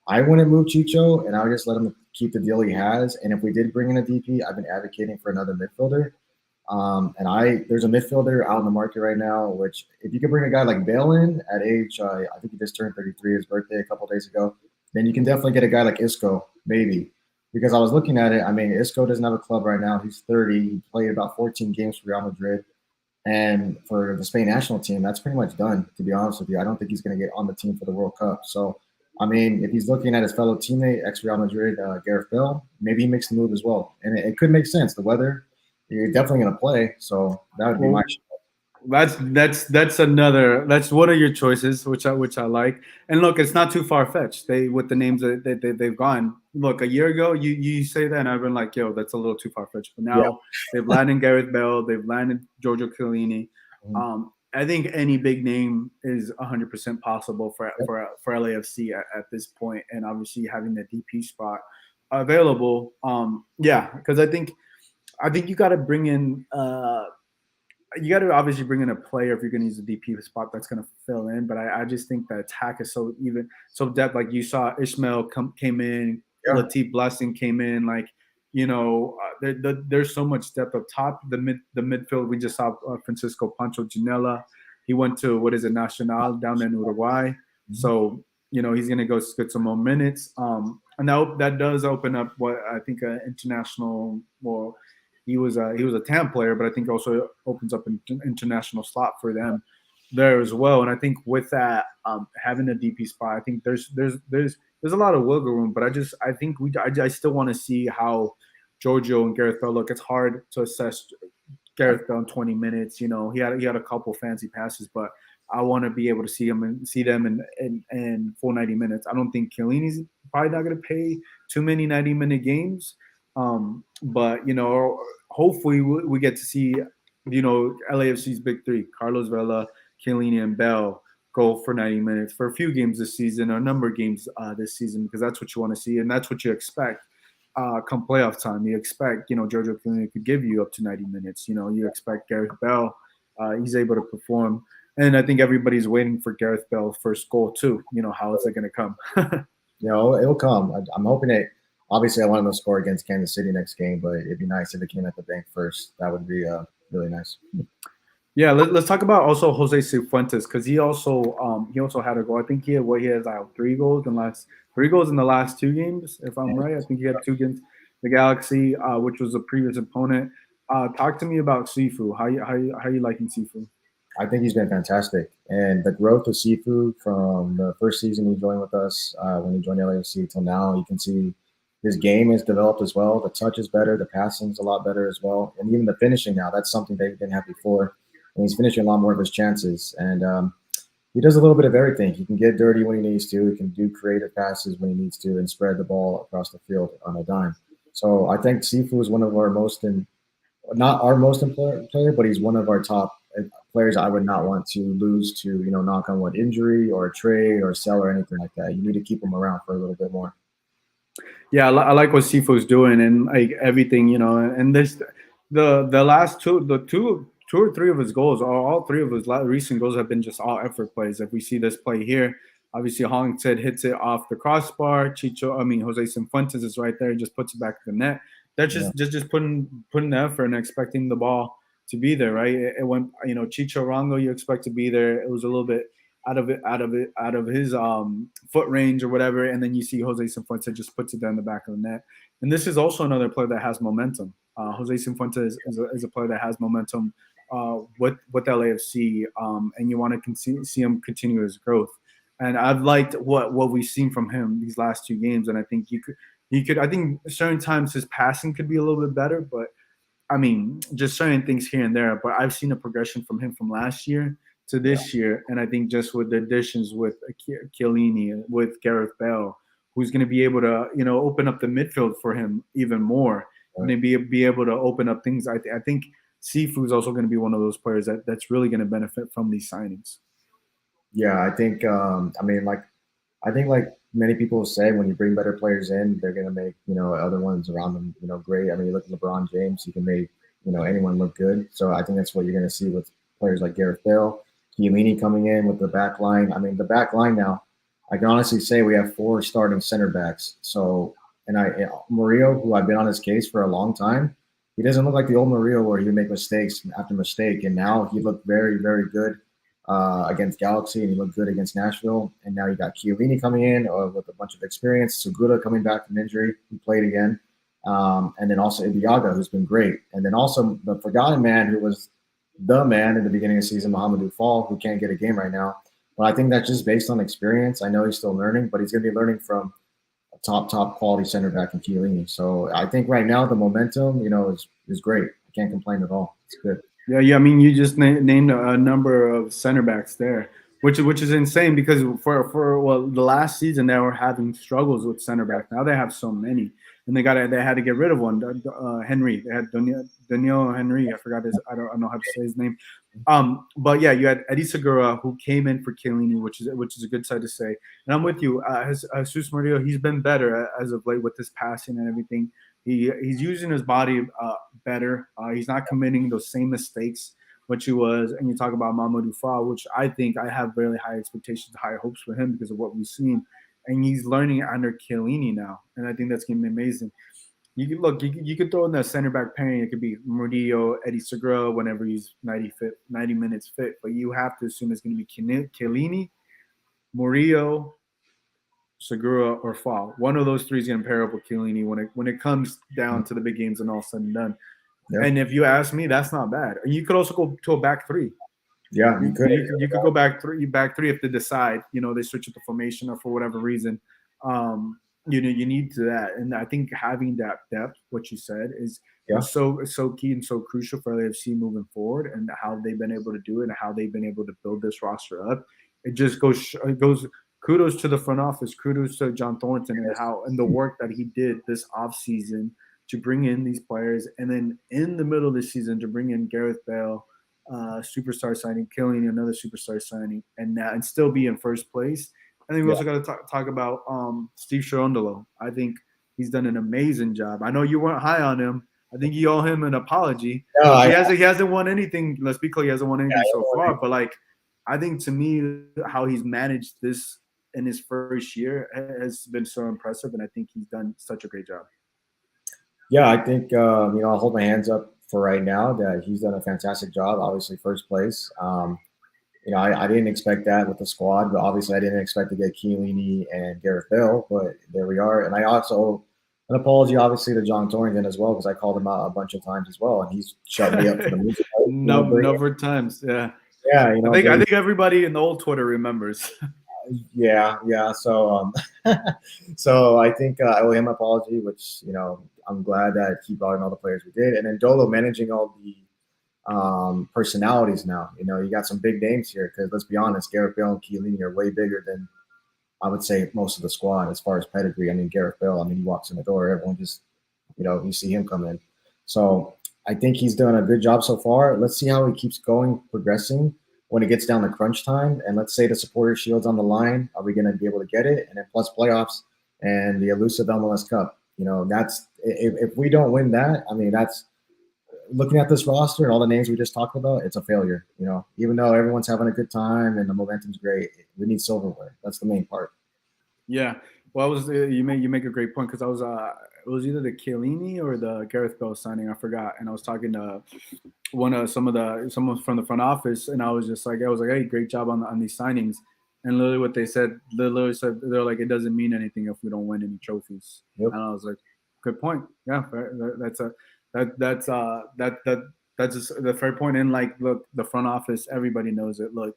I wouldn't move Chicho, and I would just let him keep the deal he has. And if we did bring in a DP, I've been advocating for another midfielder. There's a midfielder out in the market right now, which if you could bring a guy like Bale in at age, I think he just turned 33, his birthday a couple of days ago, then you can definitely get a guy like Isco, maybe. Because I was looking at it, Isco doesn't have a club right now. He's 30. He played about 14 games for Real Madrid. And for the Spain national team, that's pretty much done, to be honest with you. I don't think he's going to get on the team for the World Cup. So, if he's looking at his fellow teammate, ex-Real Madrid, Gareth Bale, maybe he makes the move as well. And it could make sense. The weather, you're definitely going to play. So that would be my shot. That's one of your choices, which I like. And look, it's not too far fetched. With the names that they've gone. Look, a year ago, you say that, and I've been like, yo, that's a little too far fetched. But now they've landed Gareth Bale, they've landed Giorgio Chiellini. I think any big name is 100% possible for LAFC at this point, and obviously having the DP spot available. Because I think you got to bring in. You got to obviously bring in a player if you're going to use a DP spot that's going to fill in. But I just think the attack is so depth. Like you saw Ishmael came in, Latif Blessing came in. Like, there's so much depth up top. The midfield, we just saw Francisco Pancho Ginella. He went to, Nacional down in Uruguay. Mm-hmm. So, he's going to go get some more minutes. And that does open up what I think an international – well, he was a TAM player, but I think also opens up an international slot for them there as well. And I think with that, having a DP spot, I think there's a lot of wiggle room. But I still want to see how Giorgio and Gareth Bale look. It's hard to assess Gareth Bale in 20 minutes. He had a couple fancy passes, but I want to be able to see them in full 90 minutes. I don't think Chiellini's probably not going to pay too many 90-minute games. But hopefully we get to see LAFC's big three, Carlos Vela, Chiellini, and Bell, go for 90 minutes for a few games this season, or a number of games this season, because that's what you want to see, and that's what you expect come playoff time. You expect Giorgio Chiellini could give you up to 90 minutes. You expect Gareth Bale, he's able to perform, and I think everybody's waiting for Gareth Bale's first goal too. How is it going to come? It'll come. I'm hoping it. Obviously, I want him to score against Kansas City next game, but it'd be nice if it came at the bank first. That would be really nice. Yeah, let's talk about also Jose Cifuentes, because he also had a goal. I think he has 3 goals in the last 2 games, if I'm right. I think he had 2 against the Galaxy, which was a previous opponent. Talk to me about Sifu. How you liking Sifu? I think he's been fantastic, and the growth of Sifu from the first season he joined with us, when he joined LAFC till now, you can see his game has developed as well. The touch is better. The passing's a lot better as well. And even the finishing now, that's something that he didn't have before. And he's finishing a lot more of his chances. And he does a little bit of everything. He can get dirty when he needs to. He can do creative passes when he needs to and spread the ball across the field on a dime. So I think Sifu is one of our not our most important player, but he's one of our top players I would not want to lose to, knock on wood, injury or a trade or a sell or anything like that. You need to keep him around for a little bit more. Yeah, I like what Sifu's doing, and like everything, and the last two or three of his goals, all 3 of his recent goals have been just all effort plays. If we see this play here, obviously Hollingshead hits it off the crossbar. Jose Cifuentes is right there, just puts it back to the net. They're just putting the effort and expecting the ball to be there, right? It went, Chicho Arango, you expect to be there. It was a little bit out of his foot range or whatever, and then you see Jose Cifuentes just puts it down the back of the net. And this is also another player that has momentum. Jose Cifuentes is a player that has momentum with LAFC, and you want to see him continue his growth. And I've liked what we've seen from him these last 2 games, and I think He could. I think certain times his passing could be a little bit better, but I mean, just certain things here and there. But I've seen a progression from him from last year to this year, and I think just with the additions with Chiellini, with Gareth Bale, who's going to be able to, open up the midfield for him even more, and be able to open up things. I think Sifu's also going to be one of those players that's really going to benefit from these signings. Yeah, I think. I think like many people say, when you bring better players in, they're going to make other ones around them great. I mean, you look at LeBron James; he can make anyone look good. So I think that's what you're going to see with players like Gareth Bale, Chiellini coming in with the back line. I mean, the back line now, I can honestly say we have 4 starting center backs. So, and Murillo, who I've been on his case for a long time, he doesn't look like the old Murillo where he would make mistakes after mistake. And now he looked very, very good against Galaxy, and he looked good against Nashville. And now you got Chiellini coming in with a bunch of experience. Segura coming back from injury, he played again. And then also Ibiaga, who's been great. And then also the forgotten man who was the man in the beginning of the season, Mohamedou Fall, who can't get a game right now. But I think that's just based on experience. I know he's still learning, but he's going to be learning from a top quality center back in Chiellini. So I think right now the momentum, is great. I can't complain at all. It's good. Yeah. I mean, you just named a number of center backs there, which is insane because for the last season they were having struggles with center back. Now they have so many, and they had to get rid of one. Henry. They had Daniel Henry. I forgot I don't know how to say his name. But yeah, you had Eddie Segura, who came in for Chiellini, which is a good side to say. And I'm with you. Jesus Murillo, he's been better as of late with his passing and everything. He's using his body better. He's not committing those same mistakes which he was. And you talk about Mamadou Fall, which I think I have really high expectations, high hopes for him because of what we've seen. And he's learning under Chiellini now, and I think that's going to be amazing. You could throw in the center back pairing. It could be Murillo, Eddie Segura whenever he's 90 minutes fit. But you have to assume it's going to be Chiellini, Murillo, Segura, or Fall. One of those 3 is going to pair up with Chiellini when it comes down to the big games and all said and done. Yep. And if you ask me, that's not bad. You could also go to a back 3. Yeah, you could. You could go back three if they decide, they switch up the formation or for whatever reason. You need to that. And I think having that depth, what you said, is so key and so crucial for LAFC moving forward, and how they've been able to do it and how they've been able to build this roster up. It just goes kudos to the front office, kudos to John Thornton and the work that he did this offseason to bring in these players, and then in the middle of the season to bring in Gareth Bale, superstar signing, Chiellini, another superstar signing, and still be in first place. I think we also got to talk about Steve Cherundolo. I think he's done an amazing job. I know you weren't high on him. I think you owe him an apology. No, he hasn't won anything. Let's be clear, he hasn't won anything so far. But I think to me, how he's managed this in his first year has been so impressive, and I think he's done such a great job. Yeah, I think I'll hold my hands up for right now that he's done a fantastic job. Obviously, first place. I didn't expect that with the squad, but obviously I didn't expect to get Chiellini and Gareth Bale, but there we are. And I also owe an apology, obviously, to John Thornton as well, because I called him out a bunch of times as well, and he's shut me up for the music. Number of times, yeah. Yeah, I think everybody in the old Twitter remembers. Yeah. So, so I think I owe him an apology, which I'm glad that he brought in all the players we did, and then Dolo managing all the personalities now. You got some big names here, because let's be honest, Gareth Bale and Chiellini are way bigger than I would say most of the squad as far as pedigree. I mean, Gareth Bale, he walks in the door, everyone just, you see him come in. So I think he's done a good job so far. Let's see how he keeps going, progressing when it gets down to crunch time. And let's say the Supporter Shield's on the line. Are we going to be able to get it? And then plus playoffs and the elusive MLS Cup. That's if we don't win that, that's looking at this roster and all the names we just talked about, it's a failure. Even though everyone's having a good time and the momentum's great, we need silverware. That's the main part. Yeah. Well, you make a great point, because it was either the Chiellini or the Gareth Bale signing, I forgot, and I was talking to someone from the front office, and I was like, hey, great job on these signings. And literally what they said, they're like, it doesn't mean anything if we don't win any trophies. Yep. And I was like, good point. Yeah, that's the fair point. And look, the front office, everybody knows it. Look,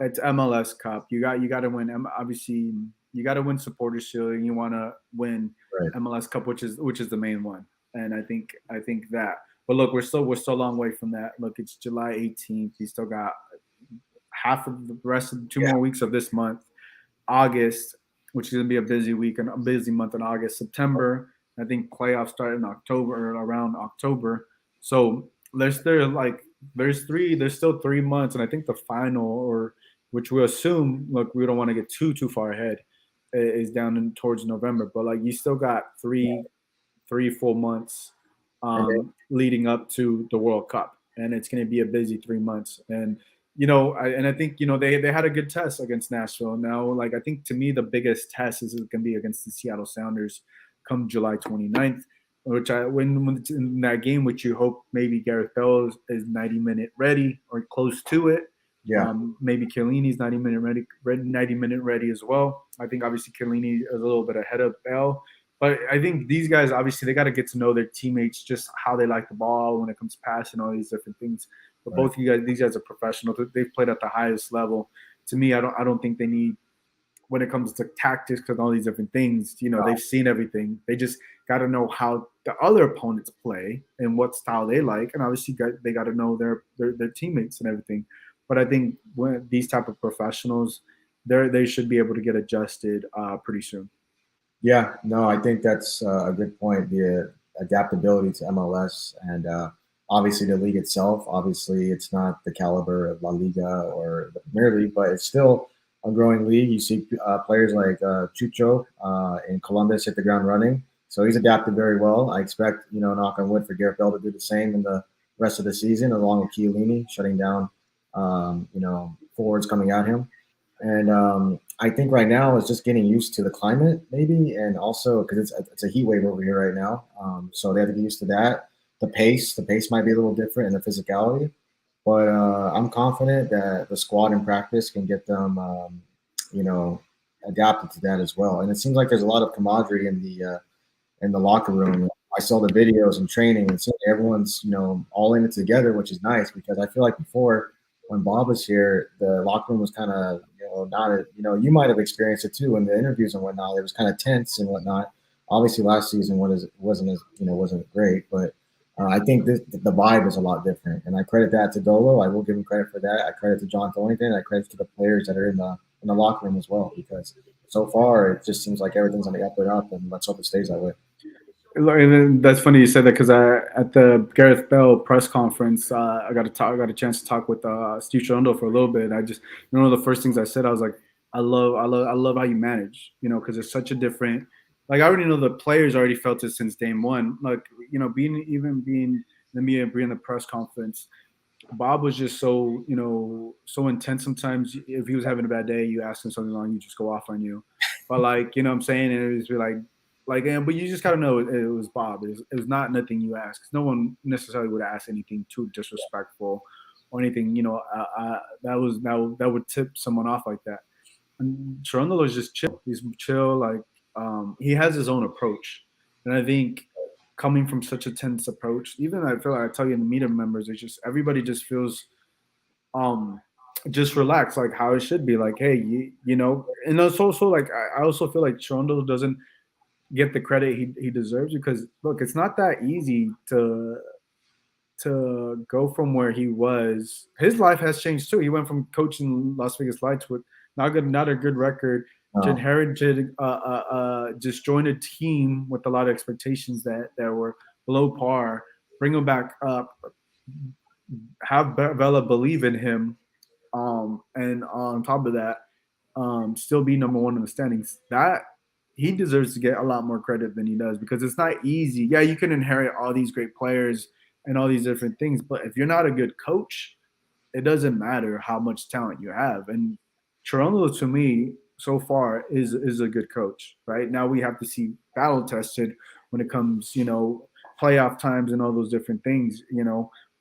it's MLS Cup. You got to win. Obviously, you got to win Supporters Shield and you want to win Right. MLS Cup, which is the main one. And I think that. But look, we're still a long way from that. Look, it's July 18th. You still got half of the rest of 2 more weeks of this month. August, which is going to be a busy week and a busy month in August. September, I think playoffs start in October or around October. So there's still 3 months, and I think the final, or which we assume, look, we don't want to get too far ahead, is down towards November. But like you still got three full months leading up to the World Cup, and it's going to be a busy 3 months. And I think they had a good test against Nashville. Now, like I think to me the biggest test is going to be against the Seattle Sounders come July 29th, which when in that game, which you hope maybe Gareth Bale is 90-minute ready or close to it. Yeah. Maybe Chiellini's 90-minute ready as well. I think obviously Chiellini is a little bit ahead of Bale. But I think these guys, obviously, they got to get to know their teammates, just how they like the ball when it comes to passing, all these different things. But both of you guys, these guys are professionals. They've played at the highest level. To me, I don't think they need, when it comes to tactics and all these different things, they've seen everything. They just got to know how the other opponents play and what style they like. And obviously, they got to know their teammates and everything. But I think when these type of professionals, they should be able to get adjusted pretty soon. Yeah, no, I think that's a good point. The adaptability to MLS and obviously the league itself. Obviously, it's not the caliber of La Liga or the Premier League, but it's still a growing league. You see players like Chucho in Columbus hit the ground running. So he's adapted very well. I expect, knock on wood, for Gareth Bale to do the same in the rest of the season, along with Chiellini shutting down, forwards coming at him. And I think right now it's just getting used to the climate, maybe, and also because it's a heat wave over here right now. So they have to get used to that. The pace might be a little different, and the physicality. But I'm confident that the squad in practice can get them, adapted to that as well. And it seems like there's a lot of camaraderie in the locker room. I saw the videos and training, and so everyone's all in it together, which is nice because I feel like before, when Bob was here, the locker room was kind of, not, you might have experienced it too in the interviews and whatnot. It was kind of tense and whatnot. Obviously, last season wasn't great, but I think the vibe is a lot different. And I credit that to Dolo. I will give him credit for that. I credit to John Thornington. I credit to the players that are in the locker room as well, because so far it just seems like everything's on the up and up, and let's hope it stays that way. And that's funny you said that because at the Gareth Bale press conference, I got a chance to talk with Steve Cherundolo for a little bit. I just, one of the first things I said, I was like, I love how you manage, because it's such a different. Like I already know the players already felt it since day one. Like being in the media, being in the press conference, Bob was just so so intense. Sometimes if he was having a bad day, you ask him something wrong, you just go off on you. But like what I'm saying, and it was like, but you just gotta know it was Bob. It was not nothing you asked. No one necessarily would ask anything too disrespectful or anything. That would tip someone off like that. And Cherundolo is just chill. He's chill. Like he has his own approach, and I think coming from such a tense approach, even I feel like I tell you in the media members, it's just everybody just feels just relaxed, like how it should be. Like, hey, and it's also like I also feel like Cherundolo doesn't get the credit he deserves, because look, it's not that easy to go from where he was. His life has changed too. He went from coaching Las Vegas Lights with not a good record to inherit just join a team with a lot of expectations that were below par, bring him back up, have Vela believe in him, and on top of that, still be number one in the standings. That he deserves to get a lot more credit than he does, because it's not easy. Yeah, you can inherit all these great players and all these different things, but if you're not a good coach, it doesn't matter how much talent you have. And Cherundolo, to me, so far is a good coach. Right now, we have to see battle tested when it comes, playoff times and all those different things,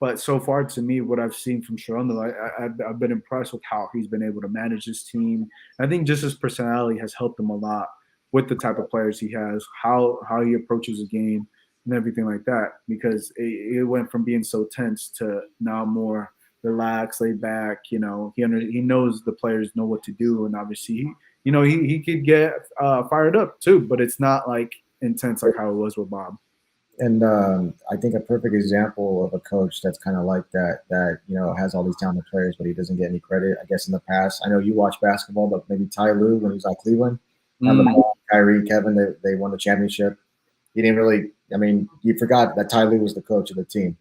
But so far, to me, what I've seen from Cherundolo, I've been impressed with how he's been able to manage his team. I think just his personality has helped him a lot with the type of players he has, how he approaches a game and everything like that, because it went from being so tense to now more relaxed, laid back. He knows the players know what to do, and obviously he could get fired up too, but it's not like intense like how it was with Bob. And I think a perfect example of a coach that's kind of like that has all these talented players, but he doesn't get any credit. I guess in the past, I know you watch basketball, but maybe Ty Lue when he was at Cleveland, Kyrie, Kevin, they won the championship. He didn't really. I mean, you forgot that Ty Lue was the coach of the team.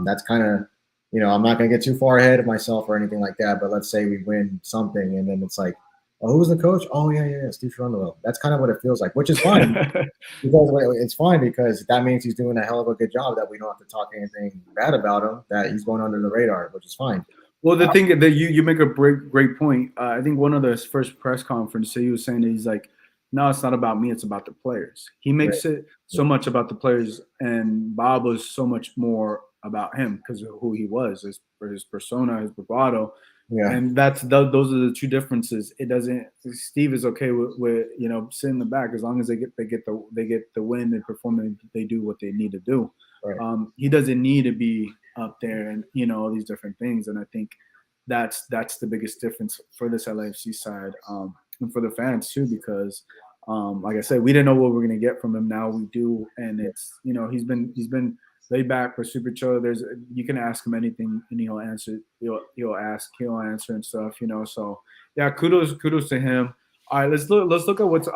That's kind of, I'm not going to get too far ahead of myself or anything like that. But let's say we win something, and then it's like, oh, who was the coach? Oh, yeah, Steve Cherundolo. That's kind of what it feels like, which is fine. Because it's fine because that means he's doing a hell of a good job that we don't have to talk anything bad about him, that he's going under the radar, which is fine. Well, the thing that you make a great point. I think one of the first press conferences he was saying that he's like, no, it's not about me. It's about the players. He makes it so much about the players, and Bob was so much more about him because of who he was, his persona, his bravado. Yeah. And those are the two differences. It doesn't. Steve is okay with sitting in the back as long as they get the win and perform and they do what they need to do. Right. He doesn't need to be up there and all these different things. And I think that's the biggest difference for this LAFC side and for the fans too, because like I said, we didn't know what we're gonna get from him. Now we do, and it's he's been laid back for super chill. You can ask him anything and he'll answer. He'll answer and stuff. So yeah, kudos to him. All right, let's look at what's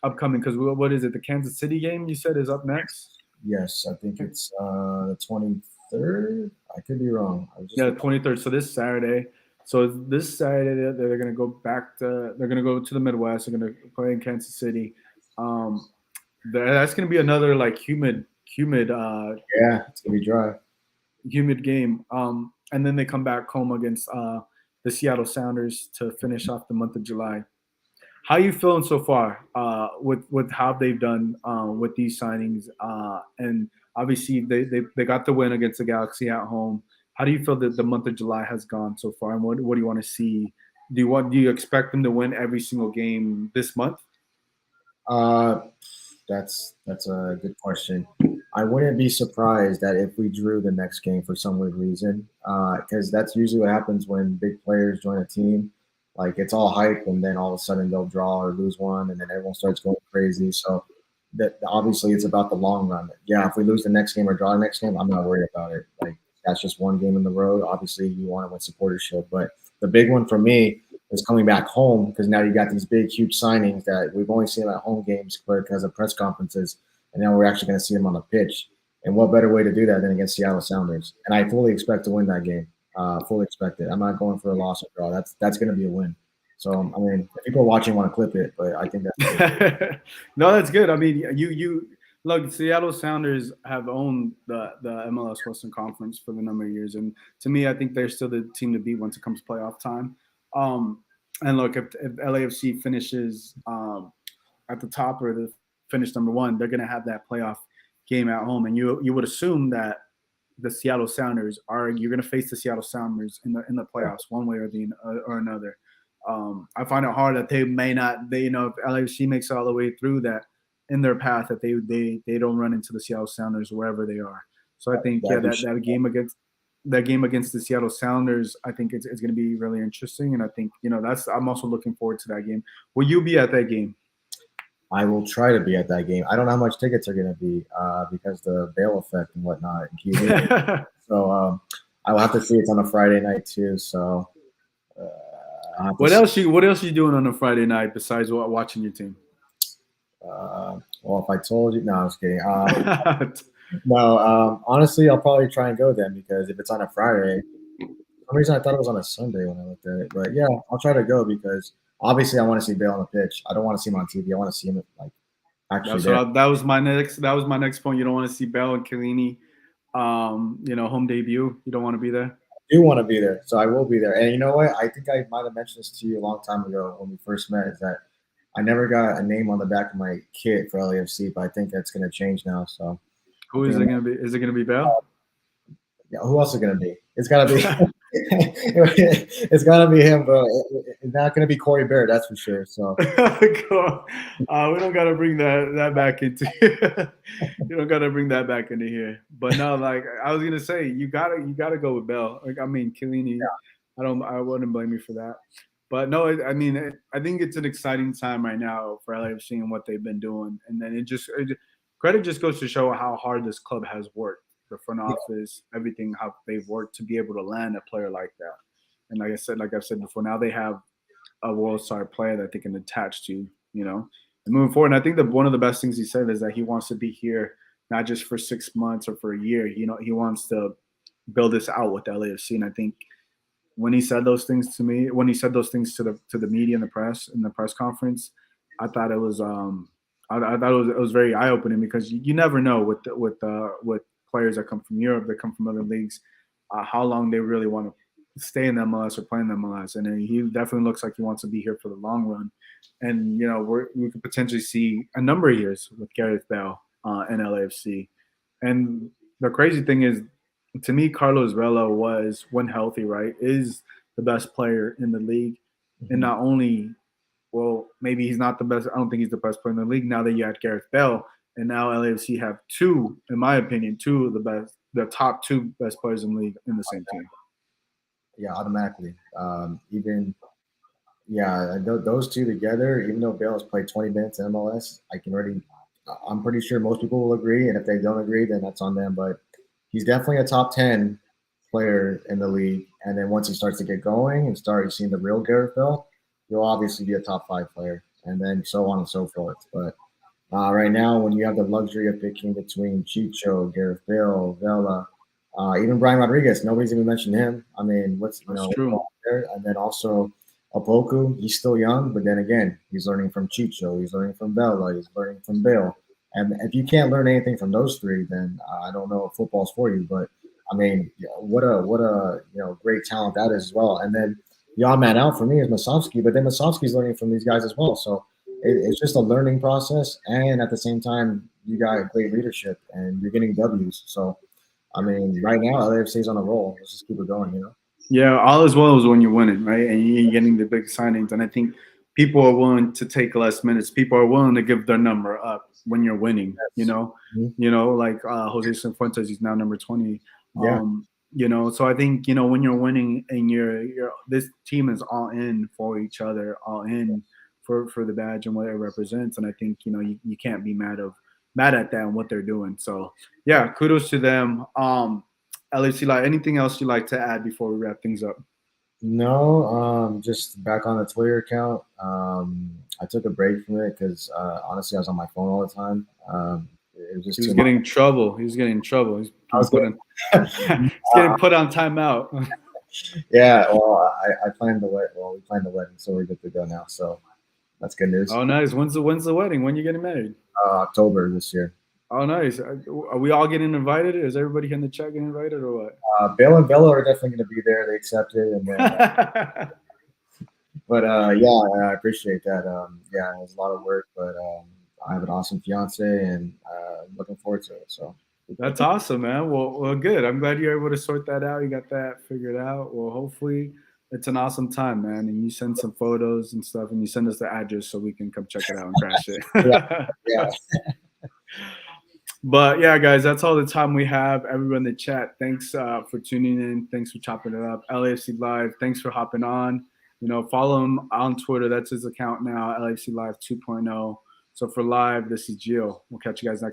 upcoming, because what is it? The Kansas City game you said is up next. Yes, I think it's the 23rd. I could be wrong. The 23rd. So this Saturday. So this Saturday they're gonna go they're gonna go to the Midwest. They're gonna play in Kansas City. That's gonna be another like humid. It's gonna be dry. Humid game. And then they come back home against the Seattle Sounders to finish off the month of July. How are you feeling so far with how they've done with these signings? And obviously they got the win against the Galaxy at home. How do you feel that the month of July has gone so far, and what do you want to see? Do you expect them to win every single game this month? That's a good question. I wouldn't be surprised that if we drew the next game for some weird reason, because that's usually what happens when big players join a team. Like, it's all hype, and then all of a sudden they'll draw or lose one, and then everyone starts going crazy. So that obviously it's about the long run. Yeah, if we lose the next game or draw the next game, I'm not worried about it. Like, that's just one game in the road. Obviously, you want to win supportership, but the big one for me is coming back home, because now you got these big, huge signings that we've only seen at home games because of press conferences, and now we're actually going to see them on the pitch. And what better way to do that than against Seattle Sounders? And I fully expect to win that game. Fully expect it. I'm not going for a loss or draw. That's going to be a win. So, I mean, if people are watching want to clip it, but I think that's No, that's good. I mean, you look, Seattle Sounders have owned the MLS Western Conference for the number of years, and to me, I think they're still the team to beat once it comes playoff time. And look, if LAFC finishes at the top or the finish number one, they're going to have that playoff game at home, and you would assume that the Seattle Sounders you're going to face the Seattle Sounders in the playoffs one way or another. I find it hard that they may not. If LAFC makes it all the way through that in their path, that they don't run into the Seattle Sounders wherever they are. So I think that game against the Seattle Sounders, I think it's going to be really interesting, and I think I'm also looking forward to that game. Will you be at that game? I will try to be at that game. I don't know how much tickets are going to be because the Bale effect and whatnot. So I will have to see. It's on a Friday night too. So what else you doing on a Friday night besides watching your team? Well, if I told you, no, I was kidding. No, honestly, I'll probably try and go then, because if it's on a Friday, for some reason I thought it was on a Sunday when I looked at it. But yeah, I'll try to go, because obviously I want to see Bale on the pitch. I don't want to see him on TV. I want to see him actually. That was my next point. You don't want to see Bale and Chiellini, home debut. You don't want to be there. I do want to be there, so I will be there. And you know what? I think I might have mentioned this to you a long time ago when we first met, is that I never got a name on the back of my kit for LAFC, but I think that's going to change now. So, who is it going to be? Is it going to be Bale? Yeah, who else is it going to be? It's got to be. It's got to be him, bro. It's not going to be Corey Bear, that's for sure. So, cool. We don't got to bring that back into. You don't got to bring that back into here. But no, like I was gonna say, you gotta go with Bell. Like, I mean, Chiellini. Yeah. I wouldn't blame you for that. But no, I mean, I think it's an exciting time right now for LAFC and what they've been doing. And then credit just goes to show how hard this club has worked. The front office, everything, how they've worked to be able to land a player like that. And like I've said before, now they have a world-star player that they can attach to, and moving forward. And I think that one of the best things he said is that he wants to be here not just for 6 months or for a year. He wants to build this out with LAFC. And I think when he said those things to me, when he said those things to the media and the press in the press conference, I thought it was I thought it was very eye-opening, because you never know with players that come from Europe, that come from other leagues, how long they really want to stay in the MLS or play in the MLS. And he definitely looks like he wants to be here for the long run. And we could potentially see a number of years with Gareth Bale and LAFC. And the crazy thing is, to me, Carlos Vela was, when healthy, right, is the best player in the league. Mm-hmm. And not only, well, maybe he's not the best. I don't think he's the best player in the league now that you had Gareth Bale. And now LAFC have two, in my opinion, two of the top two best players in the league in the same team. Yeah, automatically. Those two together, even though Bale has played 20 minutes in MLS, I'm pretty sure most people will agree. And if they don't agree, then that's on them. But he's definitely a top 10 player in the league. And then once he starts to get going and start seeing the real Gareth Bale, he'll obviously be a top 5 player, and then so on and so forth. But right now, when you have the luxury of picking between Chicho, Gareth Bale, Vela, even Brian Rodriguez, nobody's even mentioned him. I mean, what's true there? And then also Opoku, he's still young, but then again, he's learning from Chicho, he's learning from Vela, he's learning from Bale. And if you can't learn anything from those three, then I don't know if football's for you. But I mean, what a great talent that is as well. And then the odd man out for me is Masovsky, but then Masovsky's learning from these guys as well. So it's just a learning process, and at the same time, you got great leadership and you're getting W's. So I mean, right now, LAFC's on a roll. Let's just keep it going, Yeah, all as well as when you're winning, right? And you're getting the big signings. And I think people are willing to take less minutes. People are willing to give their number up when you're winning, like Jose Cifuentes, he's now number 20. Yeah. So I think, when you're winning and this team is all in for each other, all in for the badge and what it represents. And I think, you can't be mad at that and what they're doing. So yeah, kudos to them. LAC, anything else you'd like to add before we wrap things up? No, just back on the Twitter account. I took a break from it because honestly, I was on my phone all the time. It was just he was getting in trouble. He was getting in trouble. He's getting put on timeout. Yeah, well, I planned the wedding. Well, we planned the wedding, so we're good to go now. So that's good news. Oh, nice. When's the wedding? When are you getting married? October this year. Oh, nice. Are we all getting invited? Is everybody in the chat getting invited, or what? Bale and Bella are definitely going to be there. They accepted, and then, but I appreciate that. It was a lot of work, but I have an awesome fiance, and looking forward to it. So that's awesome, man. Well, good. I'm glad you're able to sort that out. You got that figured out. Well, hopefully it's an awesome time, man. And you send some photos and stuff, and you send us the address so we can come check it out and crash it. Yeah. But yeah, guys, that's all the time we have. Everyone in the chat, thanks for tuning in. Thanks for chopping it up. LAFC Live, thanks for hopping on. Follow him on Twitter. That's his account now, LAFC Live 2.0. So for live, this is Gio. We'll catch you guys next time.